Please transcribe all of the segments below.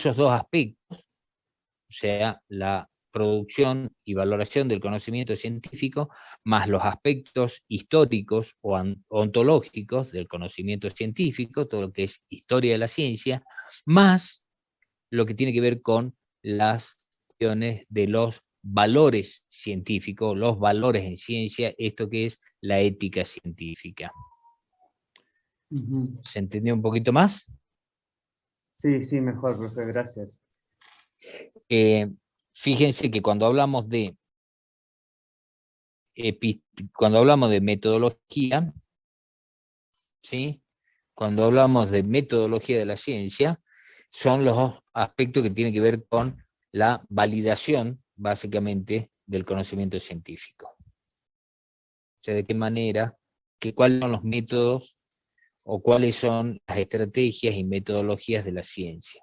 esos dos aspectos, o sea, la producción y valoración del conocimiento científico, más los aspectos históricos o ontológicos del conocimiento científico, todo lo que es historia de la ciencia, más lo que tiene que ver con las cuestiones de los valores científicos, los valores en ciencia, esto que es la ética científica. ¿Se entendió un poquito más? Sí, mejor, profe, gracias. Fíjense que cuando hablamos de metodología, ¿sí? Cuando hablamos de metodología de la ciencia, son los aspectos que tienen que ver con la validación, básicamente, del conocimiento científico. O sea, de qué manera, cuáles son los métodos o cuáles son las estrategias y metodologías de la ciencia.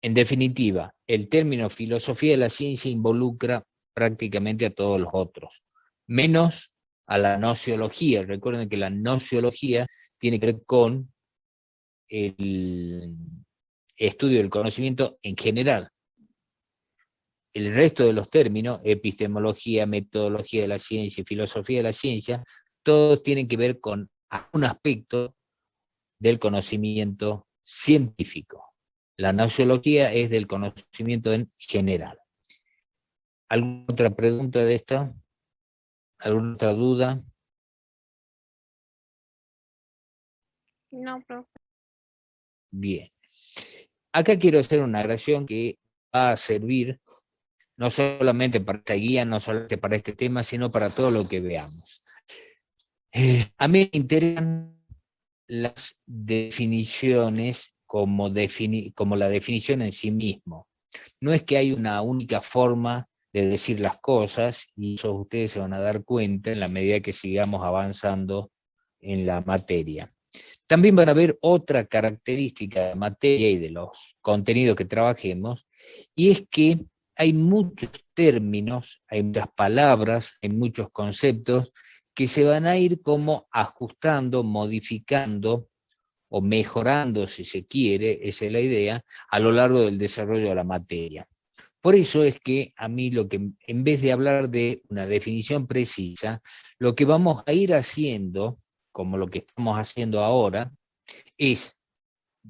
En definitiva, el término filosofía de la ciencia involucra prácticamente a todos los otros, menos a la nociología. Recuerden que la nociología tiene que ver con el estudio del conocimiento en general. El resto de los términos, epistemología, metodología de la ciencia, filosofía de la ciencia, todos tienen que ver con un aspecto del conocimiento científico. La nociología es del conocimiento en general. ¿Alguna otra pregunta de esta? ¿Alguna otra duda? No, profe. Bien. Acá quiero hacer una aclaración que va a servir no solamente para esta guía, no solamente para este tema, sino para todo lo que veamos. A mí me interesan las definiciones como la definición en sí mismo. No es que hay una única forma de decir las cosas, y eso ustedes se van a dar cuenta en la medida que sigamos avanzando en la materia. También van a ver otra característica de la materia y de los contenidos que trabajemos, y es que hay muchos términos, hay muchas palabras, hay muchos conceptos que se van a ir como ajustando, modificando o mejorando, si se quiere, esa es la idea, a lo largo del desarrollo de la materia. Por eso es que a mí en vez de hablar de una definición precisa, lo que vamos a ir haciendo, como lo que estamos haciendo ahora, es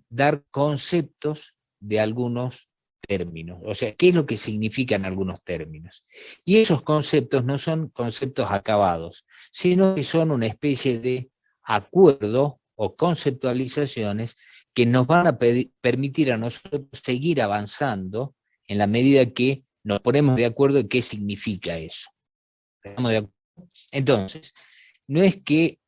dar conceptos de algunos términos, o sea, qué es lo que significan algunos términos. Y esos conceptos no son conceptos acabados, sino que son una especie de acuerdo o conceptualizaciones que nos van a permitir a nosotros seguir avanzando en la medida que nos ponemos de acuerdo en qué significa eso. Entonces, no es que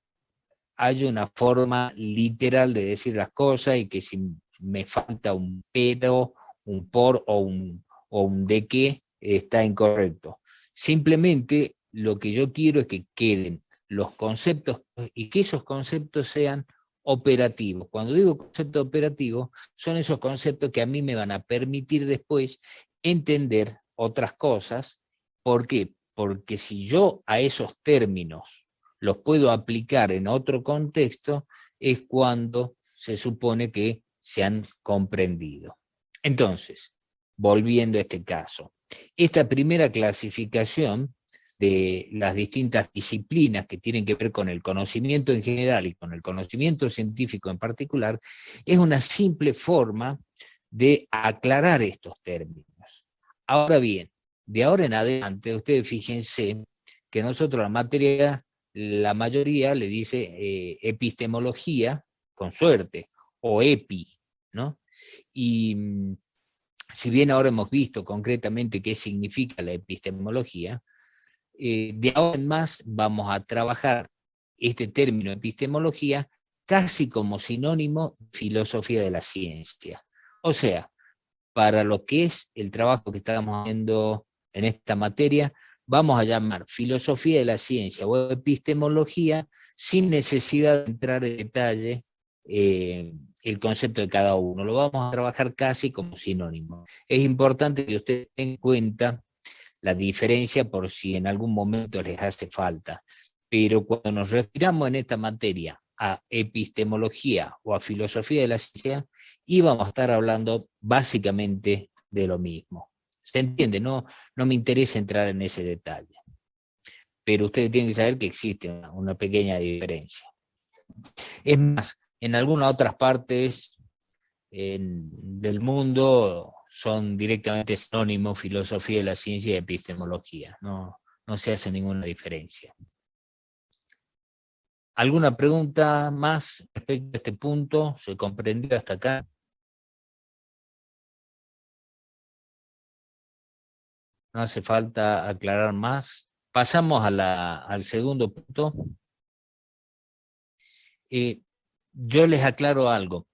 haya una forma literal de decir las cosas y que si me falta un pero, un por o un de qué está incorrecto. Simplemente lo que yo quiero es que queden los conceptos y que esos conceptos sean operativos. Cuando digo concepto operativo, son esos conceptos que a mí me van a permitir después entender otras cosas. ¿Por qué? Porque si yo a esos términos los puedo aplicar en otro contexto, es cuando se supone que se han comprendido. Entonces, volviendo a este caso, esta primera clasificación de las distintas disciplinas que tienen que ver con el conocimiento en general y con el conocimiento científico en particular, es una simple forma de aclarar estos términos. Ahora bien, de ahora en adelante, ustedes fíjense que nosotros la mayoría le dice epistemología, con suerte, o epi, ¿no? Y si bien ahora hemos visto concretamente qué significa la epistemología, de ahora en más vamos a trabajar este término epistemología casi como sinónimo de filosofía de la ciencia. O sea, para lo que es el trabajo que estamos haciendo en esta materia, vamos a llamar filosofía de la ciencia o epistemología sin necesidad de entrar en detalle el concepto de cada uno. Lo vamos a trabajar casi como sinónimo. Es importante que ustedes tengan en cuenta la diferencia por si en algún momento les hace falta. Pero cuando nos refiramos en esta materia a epistemología o a filosofía de la ciencia, íbamos a estar hablando básicamente de lo mismo. ¿Se entiende? No me interesa entrar en ese detalle. Pero ustedes tienen que saber que existe una pequeña diferencia. Es más, en algunas otras partes del mundo son directamente sinónimos filosofía de la ciencia y epistemología. No se hace ninguna diferencia. ¿Alguna pregunta más respecto a este punto? ¿Se comprendió hasta acá? No hace falta aclarar más. Pasamos al segundo punto. Yo les aclaro algo.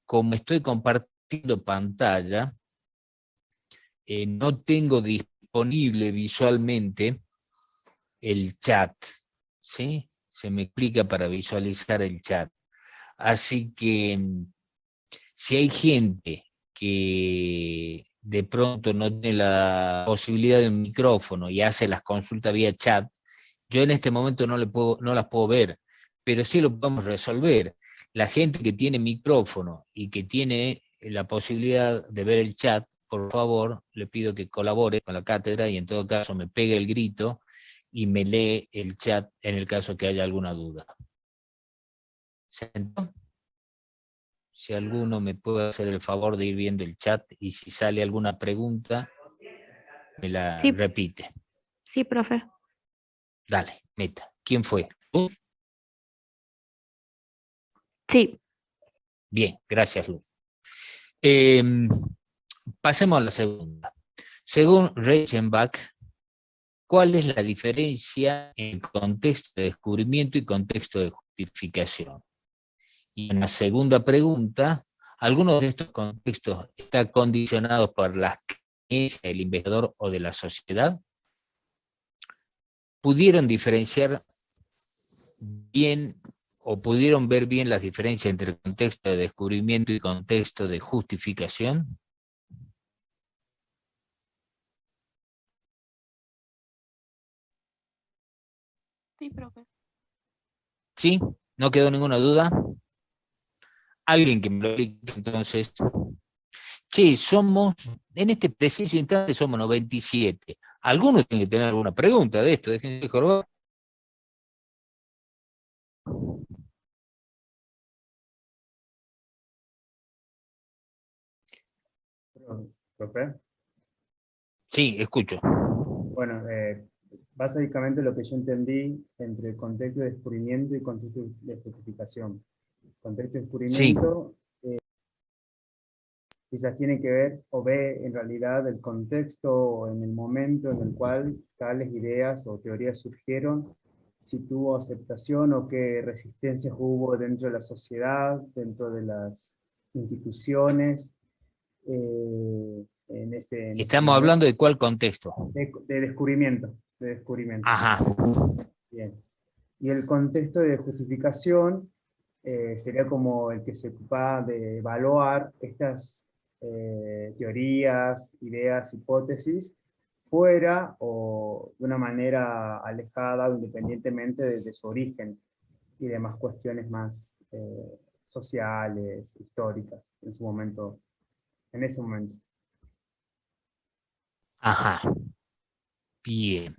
Como estoy compartiendo pantalla, no tengo disponible visualmente el chat, ¿sí? Se me explica para visualizar el chat. Así que si hay gente que de pronto no tiene la posibilidad de un micrófono y hace las consultas vía chat, yo en este momento no las puedo ver, pero sí lo podemos resolver. La gente que tiene micrófono y que tiene la posibilidad de ver el chat, por favor, le pido que colabore con la cátedra y en todo caso me pegue el grito y me lee el chat en el caso que haya alguna duda. ¿Se entendió? Si alguno me puede hacer el favor de ir viendo el chat y si sale alguna pregunta, me la Sí, repite. sí, profe. Dale, meta. ¿Quién fue? ¿Luz? Sí, Bien, gracias, Luz. Pasemos a la segunda. Según Reichenbach, ¿cuál es la diferencia en contexto de descubrimiento y contexto de justificación? Y en la segunda pregunta, ¿algunos de estos contextos están condicionados por las creencias del investigador o de la sociedad? ¿Pudieron diferenciar bien o pudieron ver bien las diferencias entre contexto de descubrimiento y contexto de justificación? sí, profe. ¿Sí? ¿No quedó ninguna duda? Alguien que me lo explique entonces. Sí, en este preciso instante somos 97. Algunos tienen que tener alguna pregunta de esto, déjenme jorobar. Profe. Sí, escucho. Bueno, básicamente lo que yo entendí entre el contexto de descubrimiento y contexto de justificación. Contexto de Sí, descubrimiento quizás tiene que ver o ve en realidad el contexto o en el momento en el cual tales ideas o teorías surgieron, si tuvo aceptación o qué resistencias hubo dentro de la sociedad, dentro de las instituciones, en ese estamos momento hablando de cuál contexto. de descubrimiento, de descubrimiento. Ajá, Bien. Y el contexto de justificación sería como el que se ocupa de evaluar estas teorías, ideas, hipótesis, fuera o de una manera alejada o independientemente de su origen y demás cuestiones más sociales, históricas, en su momento, en ese momento. ajá, bien.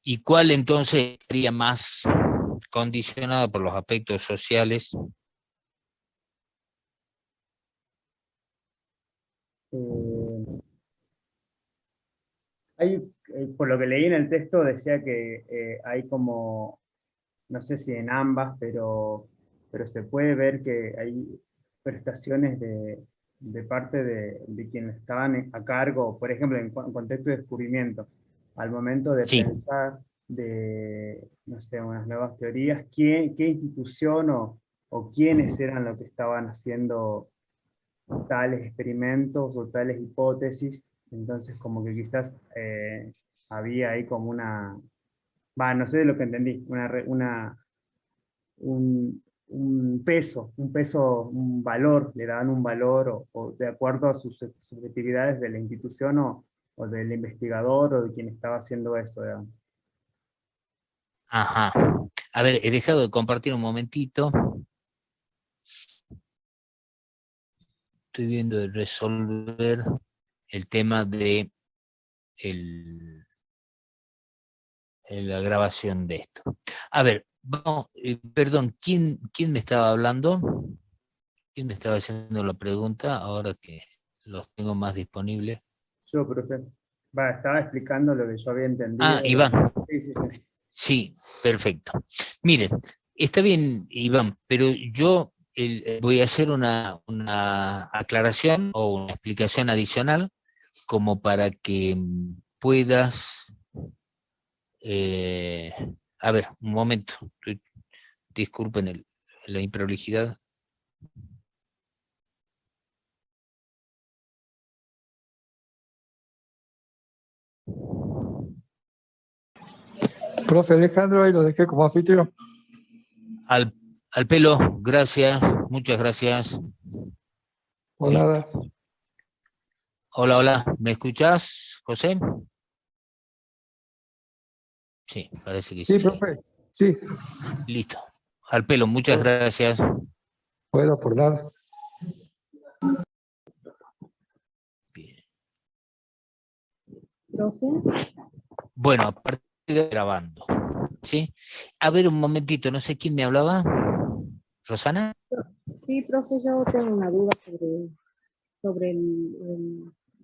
¿Y cuál entonces sería más condicionado por los aspectos sociales? Eh, por lo que leí en el texto decía que hay como no sé si en ambas, pero se puede ver que hay prestaciones de parte de quienes estaban a cargo, por ejemplo, en contexto de descubrimiento, al momento de Sí, pensar de, no sé, unas nuevas teorías, qué institución o quiénes eran los que estaban haciendo tales experimentos o tales hipótesis, entonces como que quizás había ahí como una, no sé de lo que entendí, un peso, un valor, le daban un valor o de acuerdo a sus subjetividades de la institución o del investigador o de quien estaba haciendo eso. Digamos. ajá. A ver, he dejado de compartir un momentito. estoy viendo de resolver el tema de la grabación de esto. A ver, vamos, perdón, ¿quién me estaba hablando? ¿Quién me estaba haciendo la pregunta? Ahora que los tengo más disponibles. Yo, profe. Estaba explicando lo que yo había Ah, entendido. Iván. Sí, sí, sí. Sí, perfecto. Miren, está bien, Iván, pero yo voy a hacer una aclaración o una explicación adicional como para que puedas... eh, a ver, un momento, disculpen la improlijidad. Profe Alejandro, ahí lo dejé como anfitrión. Al pelo, gracias, muchas gracias. Por nada. Hola, hola, ¿me escuchás, José? Sí, parece que Sí, sí. profe. Sí. Listo. Al pelo, muchas gracias. Bueno, por nada. Bien. Profe. Bueno, a partir de grabando. ¿Sí? A ver, un momentito, no sé quién me hablaba. ¿Rosana? Sí, profe, yo tengo una duda sobre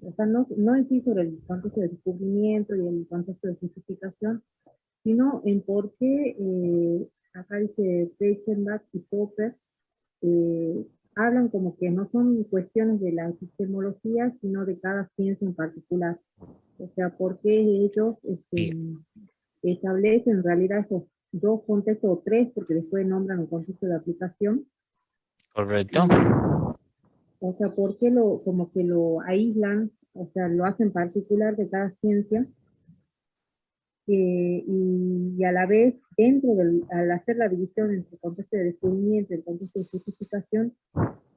o sea, no en sí sobre el contexto de descubrimiento y el contexto de justificación, sino en por qué acá dice Reichenbach y Popper hablan como que no son cuestiones de la epistemología, sino de cada ciencia en particular. O sea, por qué ellos Bien. establecen en realidad esos dos contextos o tres, porque después nombran un contexto de aplicación. ¿Correcto? O sea, ¿por qué como que lo aíslan? O sea, lo hacen particular de cada ciencia y a la vez, al hacer la división entre el contexto de descubrimiento y el contexto de justificación,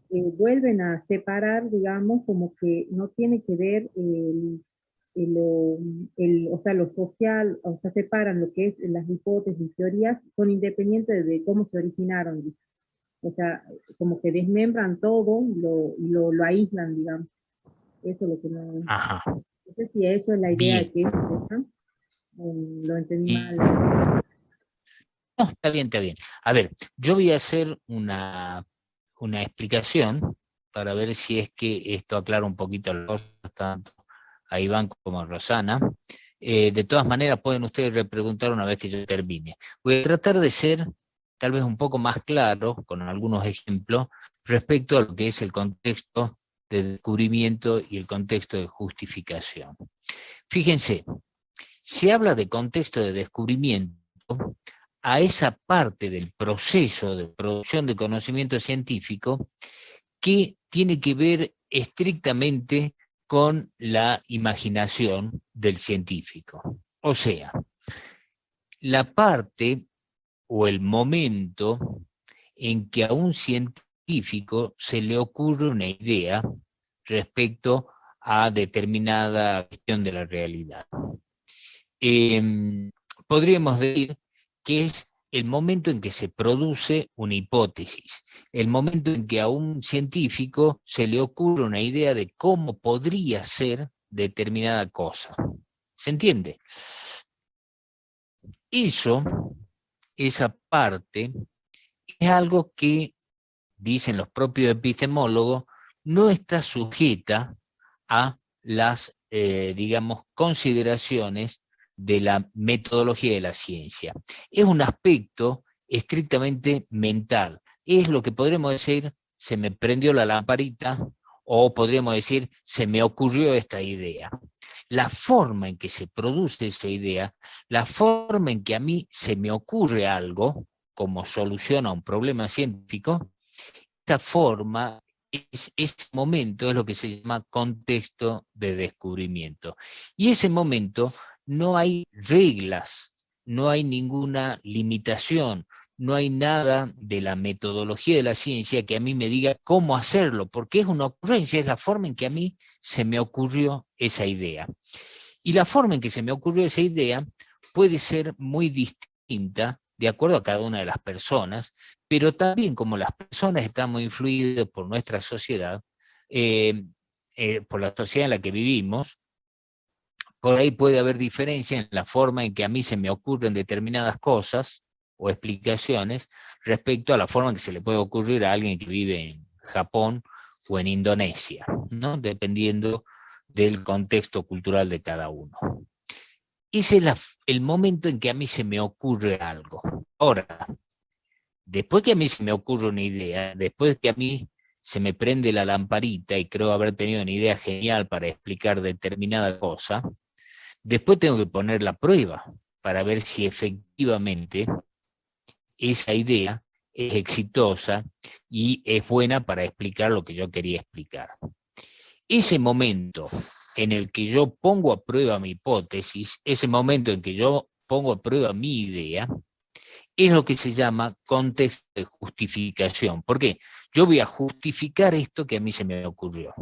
vuelven a separar, digamos, como que no tiene que ver o sea, lo social, o sea, separan lo que es las hipótesis y teorías, son independientes de cómo se originaron, dice. O sea, como que desmembran todo y lo aíslan, digamos. Eso es lo que no... Ajá. No sé si eso es la idea Bien. de que es esa, o lo entendí Y- mal. No, está bien, está bien. A ver, yo voy a hacer una explicación para ver si es que esto aclara un poquito las cosas, tanto a Iván como a Rosana. De todas maneras, pueden ustedes repreguntar una vez que yo termine. Voy a tratar de ser tal vez un poco más claro, con algunos ejemplos, respecto a lo que es el contexto de descubrimiento y el contexto de justificación. Fíjense, se habla de contexto de descubrimiento a esa parte del proceso de producción de conocimiento científico que tiene que ver estrictamente con la imaginación del científico. O sea, la parte o el momento en que a un científico se le ocurre una idea respecto a determinada cuestión de la realidad. Podríamos decir que es el momento en que se produce una hipótesis, el momento en que a un científico se le ocurre una idea de cómo podría ser determinada cosa. ¿Se entiende? Eso, esa parte, es algo que, dicen los propios epistemólogos, no está sujeta a las, digamos, consideraciones de la metodología de la ciencia. Es un aspecto estrictamente mental. Es lo que podremos decir, se me prendió la lamparita, o podríamos decir, se me ocurrió esta idea. La forma en que se produce esa idea, la forma en que a mí se me ocurre algo como solución a un problema científico, esta forma, ese momento es lo que se llama contexto de descubrimiento. Y ese momento no hay reglas, no hay ninguna limitación, no hay nada de la metodología de la ciencia que a mí me diga cómo hacerlo, porque es una ocurrencia, es la forma en que a mí se me ocurrió esa idea. Y la forma en que se me ocurrió esa idea puede ser muy distinta de acuerdo a cada una de las personas, pero también como las personas están muy influidas por nuestra sociedad, por la sociedad en la que vivimos, por ahí puede haber diferencia en la forma en que a mí se me ocurren determinadas cosas o explicaciones respecto a la forma en que se le puede ocurrir a alguien que vive en Japón o en Indonesia, ¿no? Dependiendo del contexto cultural de cada uno. Ese es el momento en que a mí se me ocurre algo. Ahora, después que a mí se me ocurre una idea, después que a mí se me prende la lamparita y creo haber tenido una idea genial para explicar determinada cosa, después tengo que poner la prueba para ver si efectivamente esa idea es exitosa y es buena para explicar lo que yo quería explicar. Ese momento en el que yo pongo a prueba mi hipótesis, ese momento en que yo pongo a prueba mi idea, es lo que se llama contexto de justificación. ¿Por qué? Yo voy a justificar esto que a mí se me ocurrió.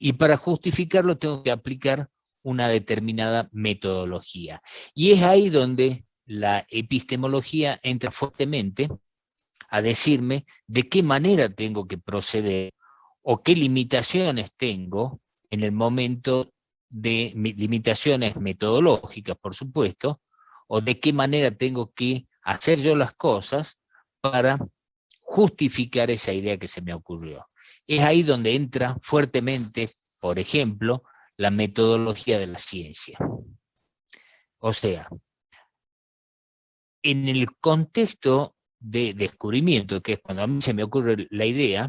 Y para justificarlo tengo que aplicar una determinada metodología. Y es ahí donde la epistemología entra fuertemente a decirme de qué manera tengo que proceder o qué limitaciones tengo en el momento de limitaciones metodológicas, por supuesto, o de qué manera tengo que hacer yo las cosas para justificar esa idea que se me ocurrió. Es ahí donde entra fuertemente, por ejemplo, la metodología de la ciencia. O sea, en el contexto de descubrimiento, que es cuando a mí se me ocurre la idea,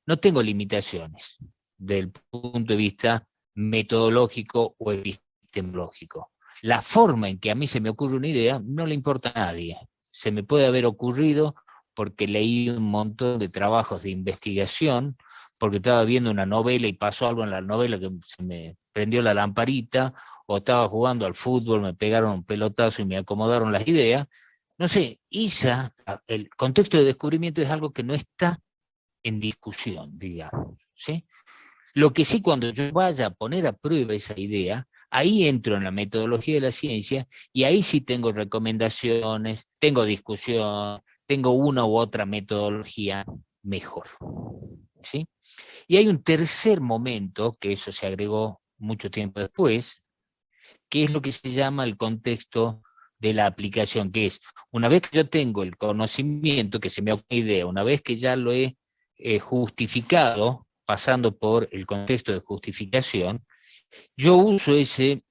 no tengo limitaciones del punto de vista metodológico o epistemológico. La forma en que a mí se me ocurre una idea no le importa a nadie. Se me puede haber ocurrido porque leí un montón de trabajos de investigación, porque estaba viendo una novela y pasó algo en la novela que se me prendió la lamparita, o estaba jugando al fútbol, me pegaron un pelotazo y me acomodaron las ideas. No sé, el contexto de descubrimiento es algo que no está en discusión, digamos, ¿sí? Lo que sí, cuando yo vaya a poner a prueba esa idea, ahí entro en la metodología de la ciencia y ahí sí tengo recomendaciones, tengo discusión, tengo una u otra metodología mejor, ¿sí? Y hay un tercer momento, que eso se agregó mucho tiempo después, que es lo que se llama el contexto de la aplicación, que es, una vez que yo tengo el conocimiento, que se me ocurre una idea, una vez que ya lo he justificado, pasando por el contexto de justificación, yo uso ese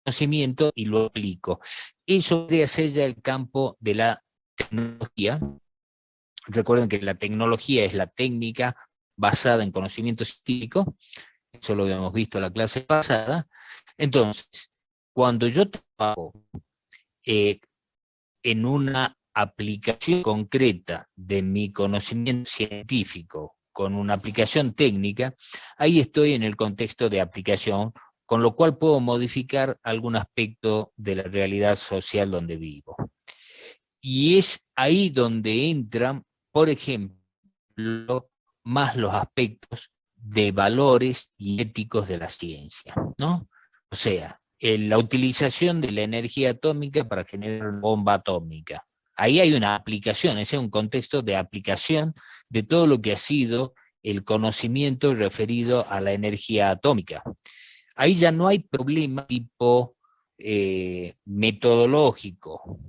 conocimiento y lo aplico. Eso podría ser ya el campo de la tecnología. Recuerden que la tecnología es la técnica basada en conocimiento científico, eso lo habíamos visto en la clase pasada. Entonces, cuando yo trabajo en una aplicación concreta de mi conocimiento científico con una aplicación técnica, ahí estoy en el contexto de aplicación, con lo cual puedo modificar algún aspecto de la realidad social donde vivo. Y es ahí donde entran, por ejemplo, más los aspectos de valores y éticos de la ciencia, ¿no? O sea, la utilización de la energía atómica para generar bomba atómica. Ahí hay una aplicación, ese es un contexto de aplicación de todo lo que ha sido el conocimiento referido a la energía atómica. Ahí ya no hay problema tipo metodológico,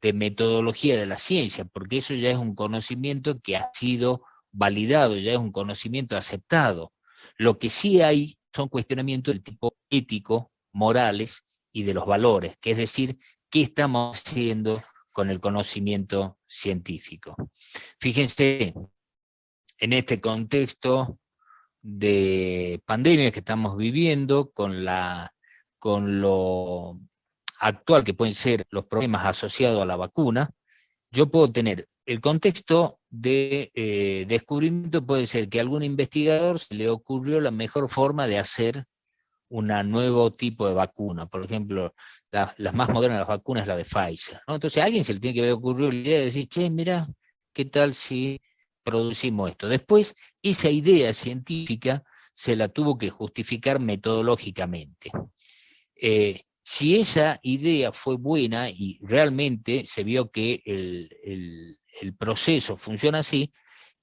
de metodología de la ciencia, porque eso ya es un conocimiento que ha sido validado, ya es un conocimiento aceptado. Lo que sí hay son cuestionamientos del tipo ético, morales y de los valores, que es decir, ¿qué estamos haciendo con el conocimiento científico? Fíjense, en este contexto de pandemia que estamos viviendo, con lo actual que pueden ser los problemas asociados a la vacuna, yo puedo tener el contexto de descubrimiento, puede ser que a algún investigador se le ocurrió la mejor forma de hacer un nuevo tipo de vacuna. Por ejemplo, las más modernas, las vacunas, la de Pfizer, ¿no? Entonces a alguien se le tiene que haber ocurrido la idea de decir, che, mira, ¿qué tal si producimos esto? Después, esa idea científica se la tuvo que justificar metodológicamente. Si esa idea fue buena y realmente se vio que el proceso funciona así,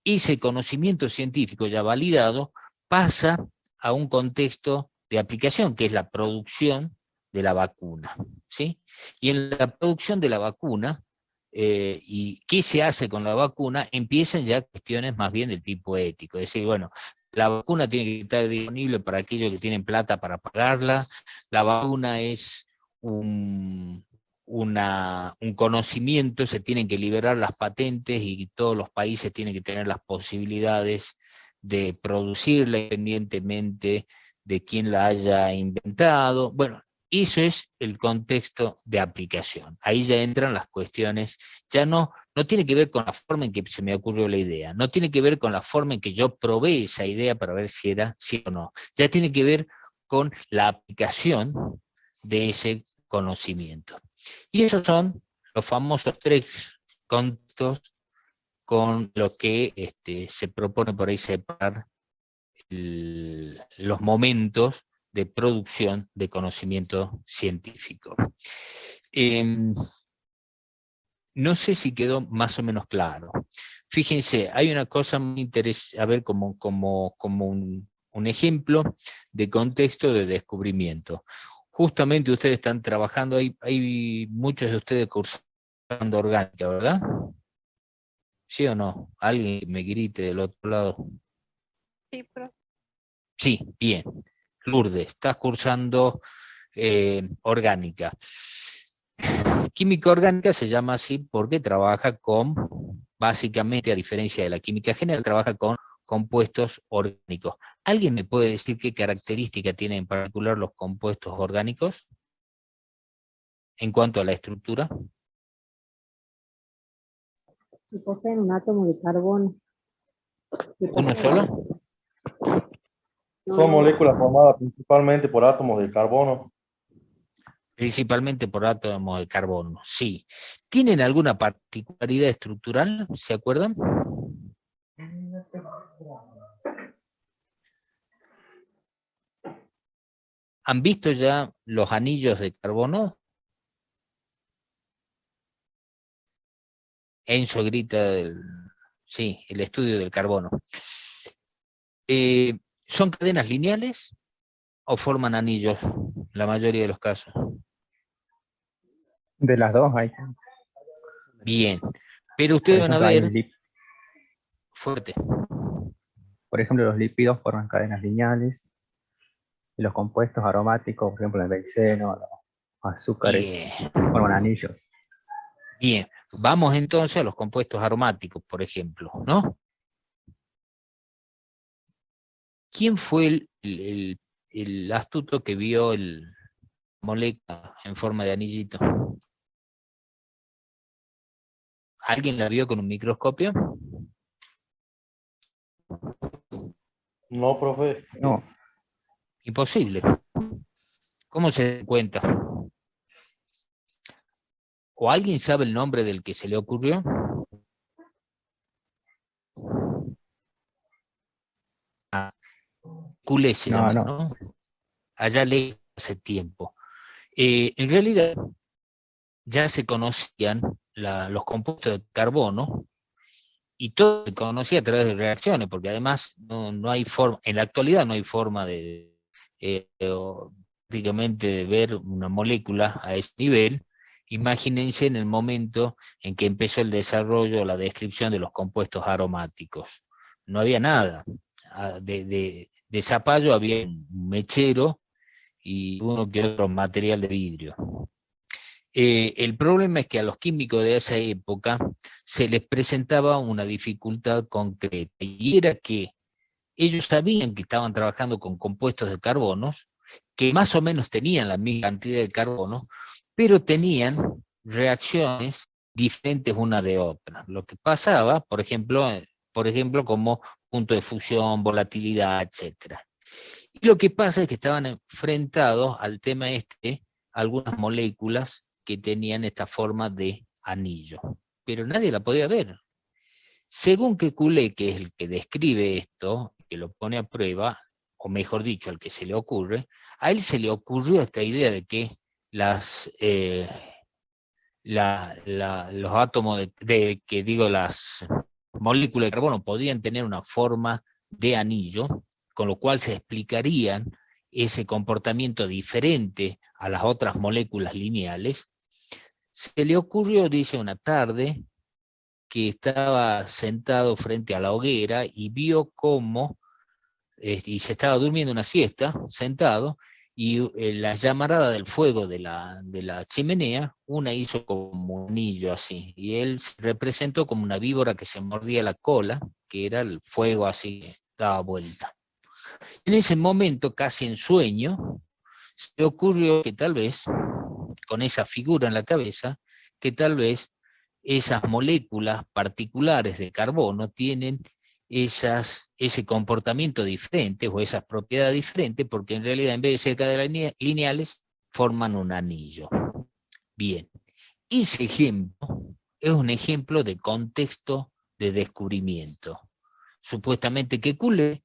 ese conocimiento científico ya validado pasa a un contexto de aplicación, que es la producción de la vacuna, ¿sí? Y en la producción de la vacuna, y qué se hace con la vacuna, empiezan ya cuestiones más bien del tipo ético, es decir, bueno, la vacuna tiene que estar disponible para aquellos que tienen plata para pagarla, la vacuna es un conocimiento, se tienen que liberar las patentes y todos los países tienen que tener las posibilidades de producirla independientemente de quién la haya inventado. Bueno, eso es el contexto de aplicación. Ahí ya entran las cuestiones, ya no tiene que ver con la forma en que se me ocurrió la idea, no tiene que ver con la forma en que yo probé esa idea para ver si era sí o no, ya tiene que ver con la aplicación de ese conocimiento. Y esos son los famosos 3 contextos con lo que se propone por ahí separar los momentos de producción de conocimiento científico. No sé si quedó más o menos claro. Fíjense, hay una cosa muy interesante, a ver, como un ejemplo de contexto de descubrimiento. Justamente ustedes están trabajando, hay muchos de ustedes cursando orgánica, ¿verdad? ¿Sí o no? Alguien que me grite del otro lado. Sí, profe. Sí, bien. Lourdes, estás cursando orgánica. Química orgánica se llama así porque trabaja con, básicamente, a diferencia de la química general, trabaja con compuestos orgánicos. ¿Alguien me puede decir qué característica tienen en particular los compuestos orgánicos en cuanto a la estructura? Y poseen un átomo de carbono. ¿Uno solo? Son moléculas formadas principalmente por átomos de carbono. Principalmente por átomos de carbono, sí. ¿Tienen alguna particularidad estructural? ¿Se acuerdan? ¿Han visto ya los anillos de carbono? Enzo grita, sí, el estudio del carbono. ¿Son cadenas lineales o forman anillos? La mayoría de los casos. De las dos hay. Bien, pero Por ustedes van a ejemplo, ver, fuerte, por ejemplo, los lípidos forman cadenas lineales y los compuestos aromáticos, por ejemplo, el benceno, los azúcares, bien, forman anillos. bien. Vamos entonces a los compuestos aromáticos, por ejemplo, ¿no? ¿Quién fue el astuto que vio la molécula en forma de anillito? ¿Alguien la vio con un microscopio? No, profe. No, Imposible. ¿Cómo se da cuenta? ¿O alguien sabe el nombre del que se le ocurrió? Ah, Culé se llama, no. ¿no? Allá leí hace tiempo. En realidad, ya se conocían los compuestos de carbono, y todo se conocía a través de reacciones, porque además no hay forma, en la actualidad no hay forma de prácticamente de ver una molécula a ese nivel. Imagínense en el momento en que empezó el desarrollo, la descripción de los compuestos aromáticos. No había nada. De zapallo había un mechero y uno que otro material de vidrio. El problema es que a los químicos de esa época se les presentaba una dificultad concreta, y era que ellos sabían que estaban trabajando con compuestos de carbonos, que más o menos tenían la misma cantidad de carbono, pero tenían reacciones diferentes una de otra. Lo que pasaba, por ejemplo, como punto de fusión, volatilidad, etc. Y lo que pasa es que estaban enfrentados al tema algunas moléculas que tenían esta forma de anillo, pero nadie la podía ver. Según Kekulé, que es el que describe esto, que lo pone a prueba, o mejor dicho, al que se le ocurre, a él se le ocurrió esta idea de que los átomos moléculas de carbono podrían tener una forma de anillo, con lo cual se explicarían ese comportamiento diferente a las otras moléculas lineales, se le ocurrió, dice, una tarde, que estaba sentado frente a la hoguera y vio cómo, y se estaba durmiendo una siesta, sentado, y la llamarada del fuego de la chimenea, una hizo como un anillo así, y él se representó como una víbora que se mordía la cola, que era el fuego así, que daba vuelta. En ese momento, casi en sueño, se le ocurrió que tal vez, con esa figura en la cabeza, que tal vez esas moléculas particulares de carbono tienen ese comportamiento diferente o esas propiedades diferentes, porque en realidad en vez de ser cadenas lineales, forman un anillo. Bien, ese ejemplo es un ejemplo de contexto de descubrimiento. Supuestamente que Kekulé,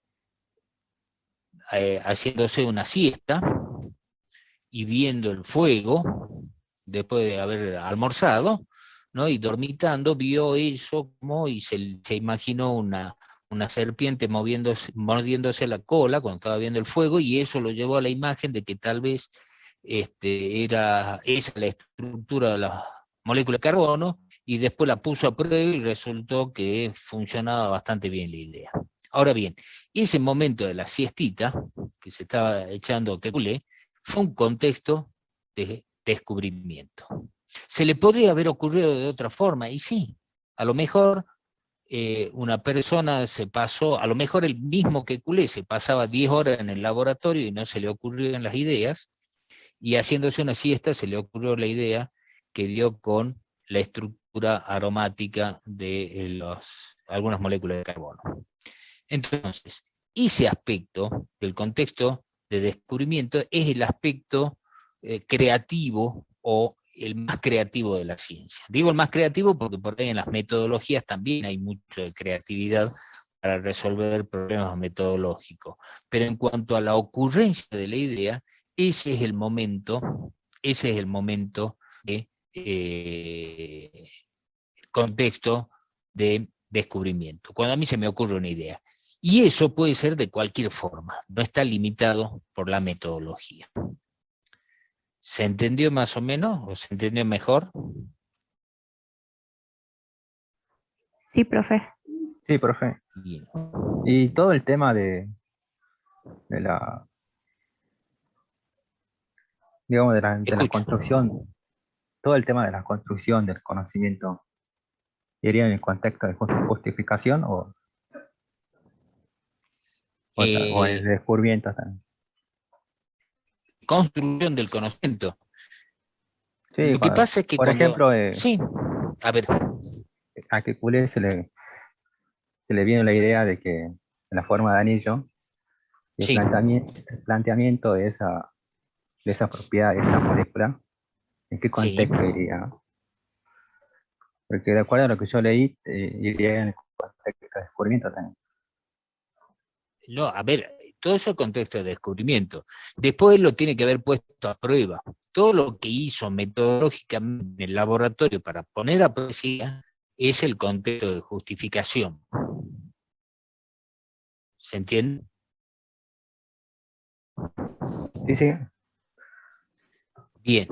haciéndose una siesta y viendo el fuego, después de haber almorzado, ¿no? Y dormitando, vio eso como, y se imaginó una serpiente mordiéndose la cola cuando estaba viendo el fuego, y eso lo llevó a la imagen de que tal vez era esa la estructura de la molécula de carbono, y después la puso a prueba y resultó que funcionaba bastante bien la idea. Ahora bien, ese momento de la siestita que se estaba echando Kekulé fue un contexto de descubrimiento. ¿Se le podría haber ocurrido de otra forma? Y sí, a lo mejor una persona se pasó, a lo mejor el mismo Kekulé se pasaba 10 horas en el laboratorio y no se le ocurrieron las ideas, y haciéndose una siesta se le ocurrió la idea que dio con la estructura aromática de algunas moléculas de carbono. Entonces, ese aspecto del contexto de descubrimiento es el aspecto creativo o el más creativo de la ciencia. Digo el más creativo porque por ahí en las metodologías también hay mucho de creatividad para resolver problemas metodológicos. Pero en cuanto a la ocurrencia de la idea, ese es el momento de contexto de descubrimiento. Cuando a mí se me ocurre una idea. Y eso puede ser de cualquier forma, no está limitado por la metodología. ¿Se entendió más o menos? ¿O se entendió mejor? Sí, profe. Sí, profe. Bien. Y todo el tema de la, digamos, de la Escucho. construcción, todo el tema de la construcción del conocimiento, ¿iría en el contexto de justificación o en el descubrimiento también? Construcción del conocimiento. Sí, Lo que pasa es que por cuando... ejemplo, Sí, a ver. a Kekulé se le vino la idea de que en la forma de anillo, y Sí. el planteamiento de esa propiedad, de esa molécula, ¿en qué contexto Sí. iría? Porque de acuerdo a lo que yo leí, iría en el contexto de descubrimiento también. No, a ver, todo eso es contexto de descubrimiento. Después lo tiene que haber puesto a prueba. Todo lo que hizo metodológicamente en el laboratorio para poner a prueba es el contexto de justificación. ¿Se entiende? Sí, sí. Bien.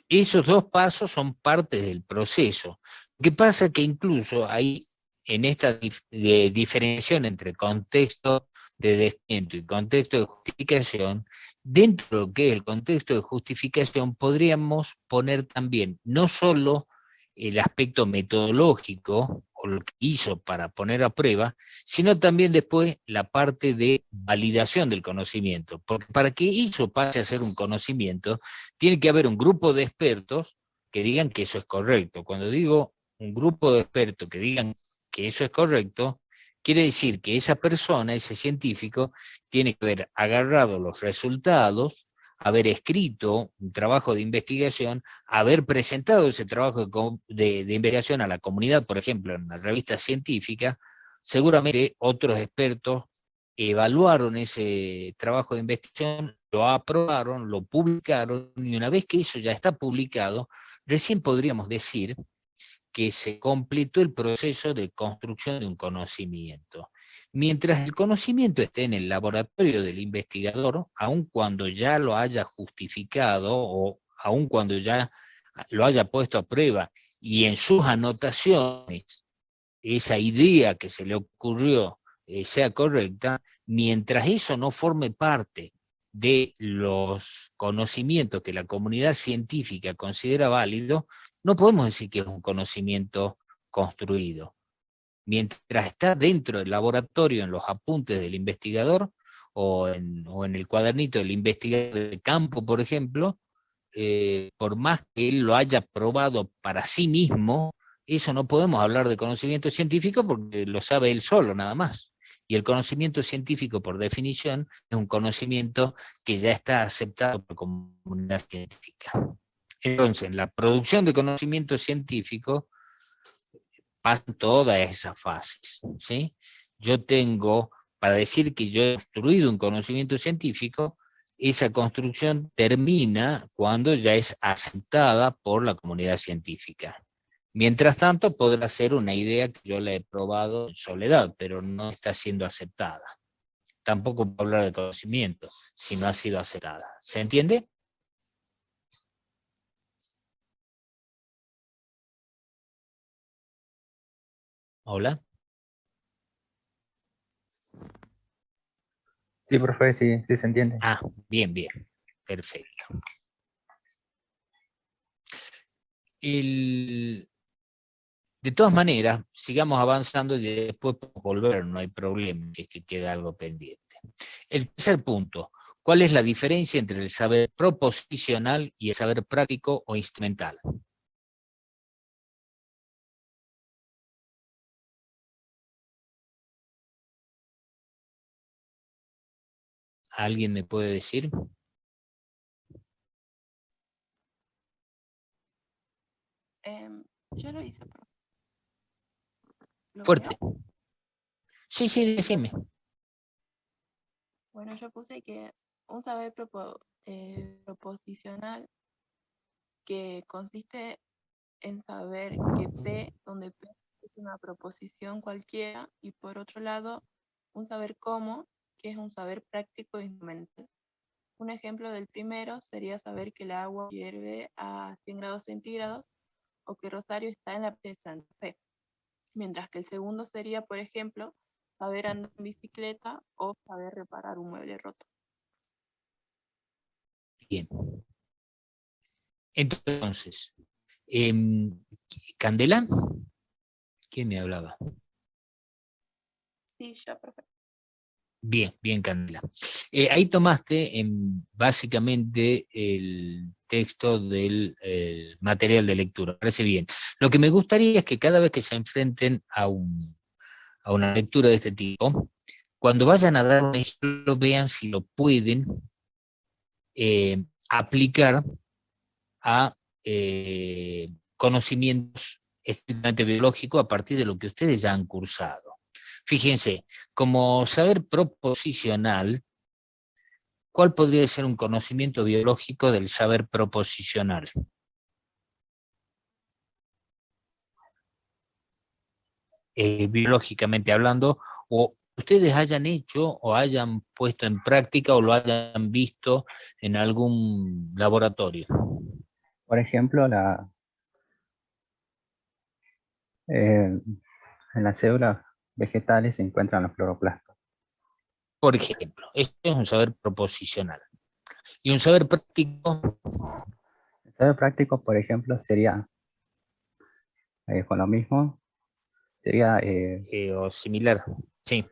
Esos dos pasos son parte del proceso. Lo que pasa es que incluso hay en esta diferenciación entre contexto de descubrimiento y contexto de justificación, dentro de lo que es el contexto de justificación podríamos poner también no solo el aspecto metodológico o lo que hizo para poner a prueba, sino también después la parte de validación del conocimiento, porque para que eso pase a ser un conocimiento, tiene que haber un grupo de expertos que digan que eso es correcto. Cuando digo un grupo de expertos que digan que eso es correcto, quiere decir que esa persona, ese científico, tiene que haber agarrado los resultados, haber escrito un trabajo de investigación, haber presentado ese trabajo de investigación a la comunidad, por ejemplo, en una revista científica. Seguramente otros expertos evaluaron ese trabajo de investigación, lo aprobaron, lo publicaron, y una vez que eso ya está publicado, recién podríamos decir que se completó el proceso de construcción de un conocimiento. Mientras el conocimiento esté en el laboratorio del investigador, aun cuando ya lo haya justificado o aun cuando ya lo haya puesto a prueba y en sus anotaciones esa idea que se le ocurrió sea correcta, mientras eso no forme parte de los conocimientos que la comunidad científica considera válido, no podemos decir que es un conocimiento construido. Mientras está dentro del laboratorio, en los apuntes del investigador, o en el cuadernito del investigador de campo, por ejemplo, por más que él lo haya probado para sí mismo, eso no podemos hablar de conocimiento científico porque lo sabe él solo, nada más. Y el conocimiento científico, por definición, es un conocimiento que ya está aceptado por la comunidad científica. Entonces, en la producción de conocimiento científico pasan todas esas fases, ¿sí? Yo tengo, para decir que yo he construido un conocimiento científico, esa construcción termina cuando ya es aceptada por la comunidad científica. Mientras tanto, podrá ser una idea que yo la he probado en soledad, pero no está siendo aceptada. Tampoco puedo hablar de conocimiento si no ha sido aceptada. ¿Se entiende? ¿Hola? Sí, profe, sí, sí se entiende. Ah, bien, bien. Perfecto. De todas maneras, sigamos avanzando y después podemos volver, no hay problema, si es que queda algo pendiente. El tercer punto, ¿cuál es la diferencia entre el saber proposicional y el saber práctico o instrumental? ¿Alguien me puede decir? Yo lo hice, profe. ¿Lo Fuerte. veo? Sí, sí, decime. Bueno, yo puse que un saber proposicional que consiste en saber que P, donde P es una proposición cualquiera, y por otro lado, un saber cómo, que es un saber práctico e instrumental. Un ejemplo del primero sería saber que el agua hierve a 100 grados centígrados o que Rosario está en la playa de Santa Fe. Mientras que el segundo sería, por ejemplo, saber andar en bicicleta o saber reparar un mueble roto. Bien. Entonces, ¿Candela? ¿Quién me hablaba? Sí, ya, profe. Bien, bien, Candela. Ahí tomaste básicamente el texto del material de lectura, parece bien. Lo que me gustaría es que cada vez que se enfrenten a una lectura de este tipo, cuando vayan a dar un ejemplo, vean si lo pueden aplicar a conocimientos estrictamente biológicos a partir de lo que ustedes ya han cursado. Fíjense, como saber proposicional, ¿cuál podría ser un conocimiento biológico del saber proposicional? Biológicamente hablando, o ustedes hayan hecho o hayan puesto en práctica o lo hayan visto en algún laboratorio. Por ejemplo, en las células vegetales se encuentran los cloroplastos. Por ejemplo, esto es un saber proposicional. Y un saber práctico, El saber práctico, por ejemplo, sería, con lo mismo, sería o similar, sí.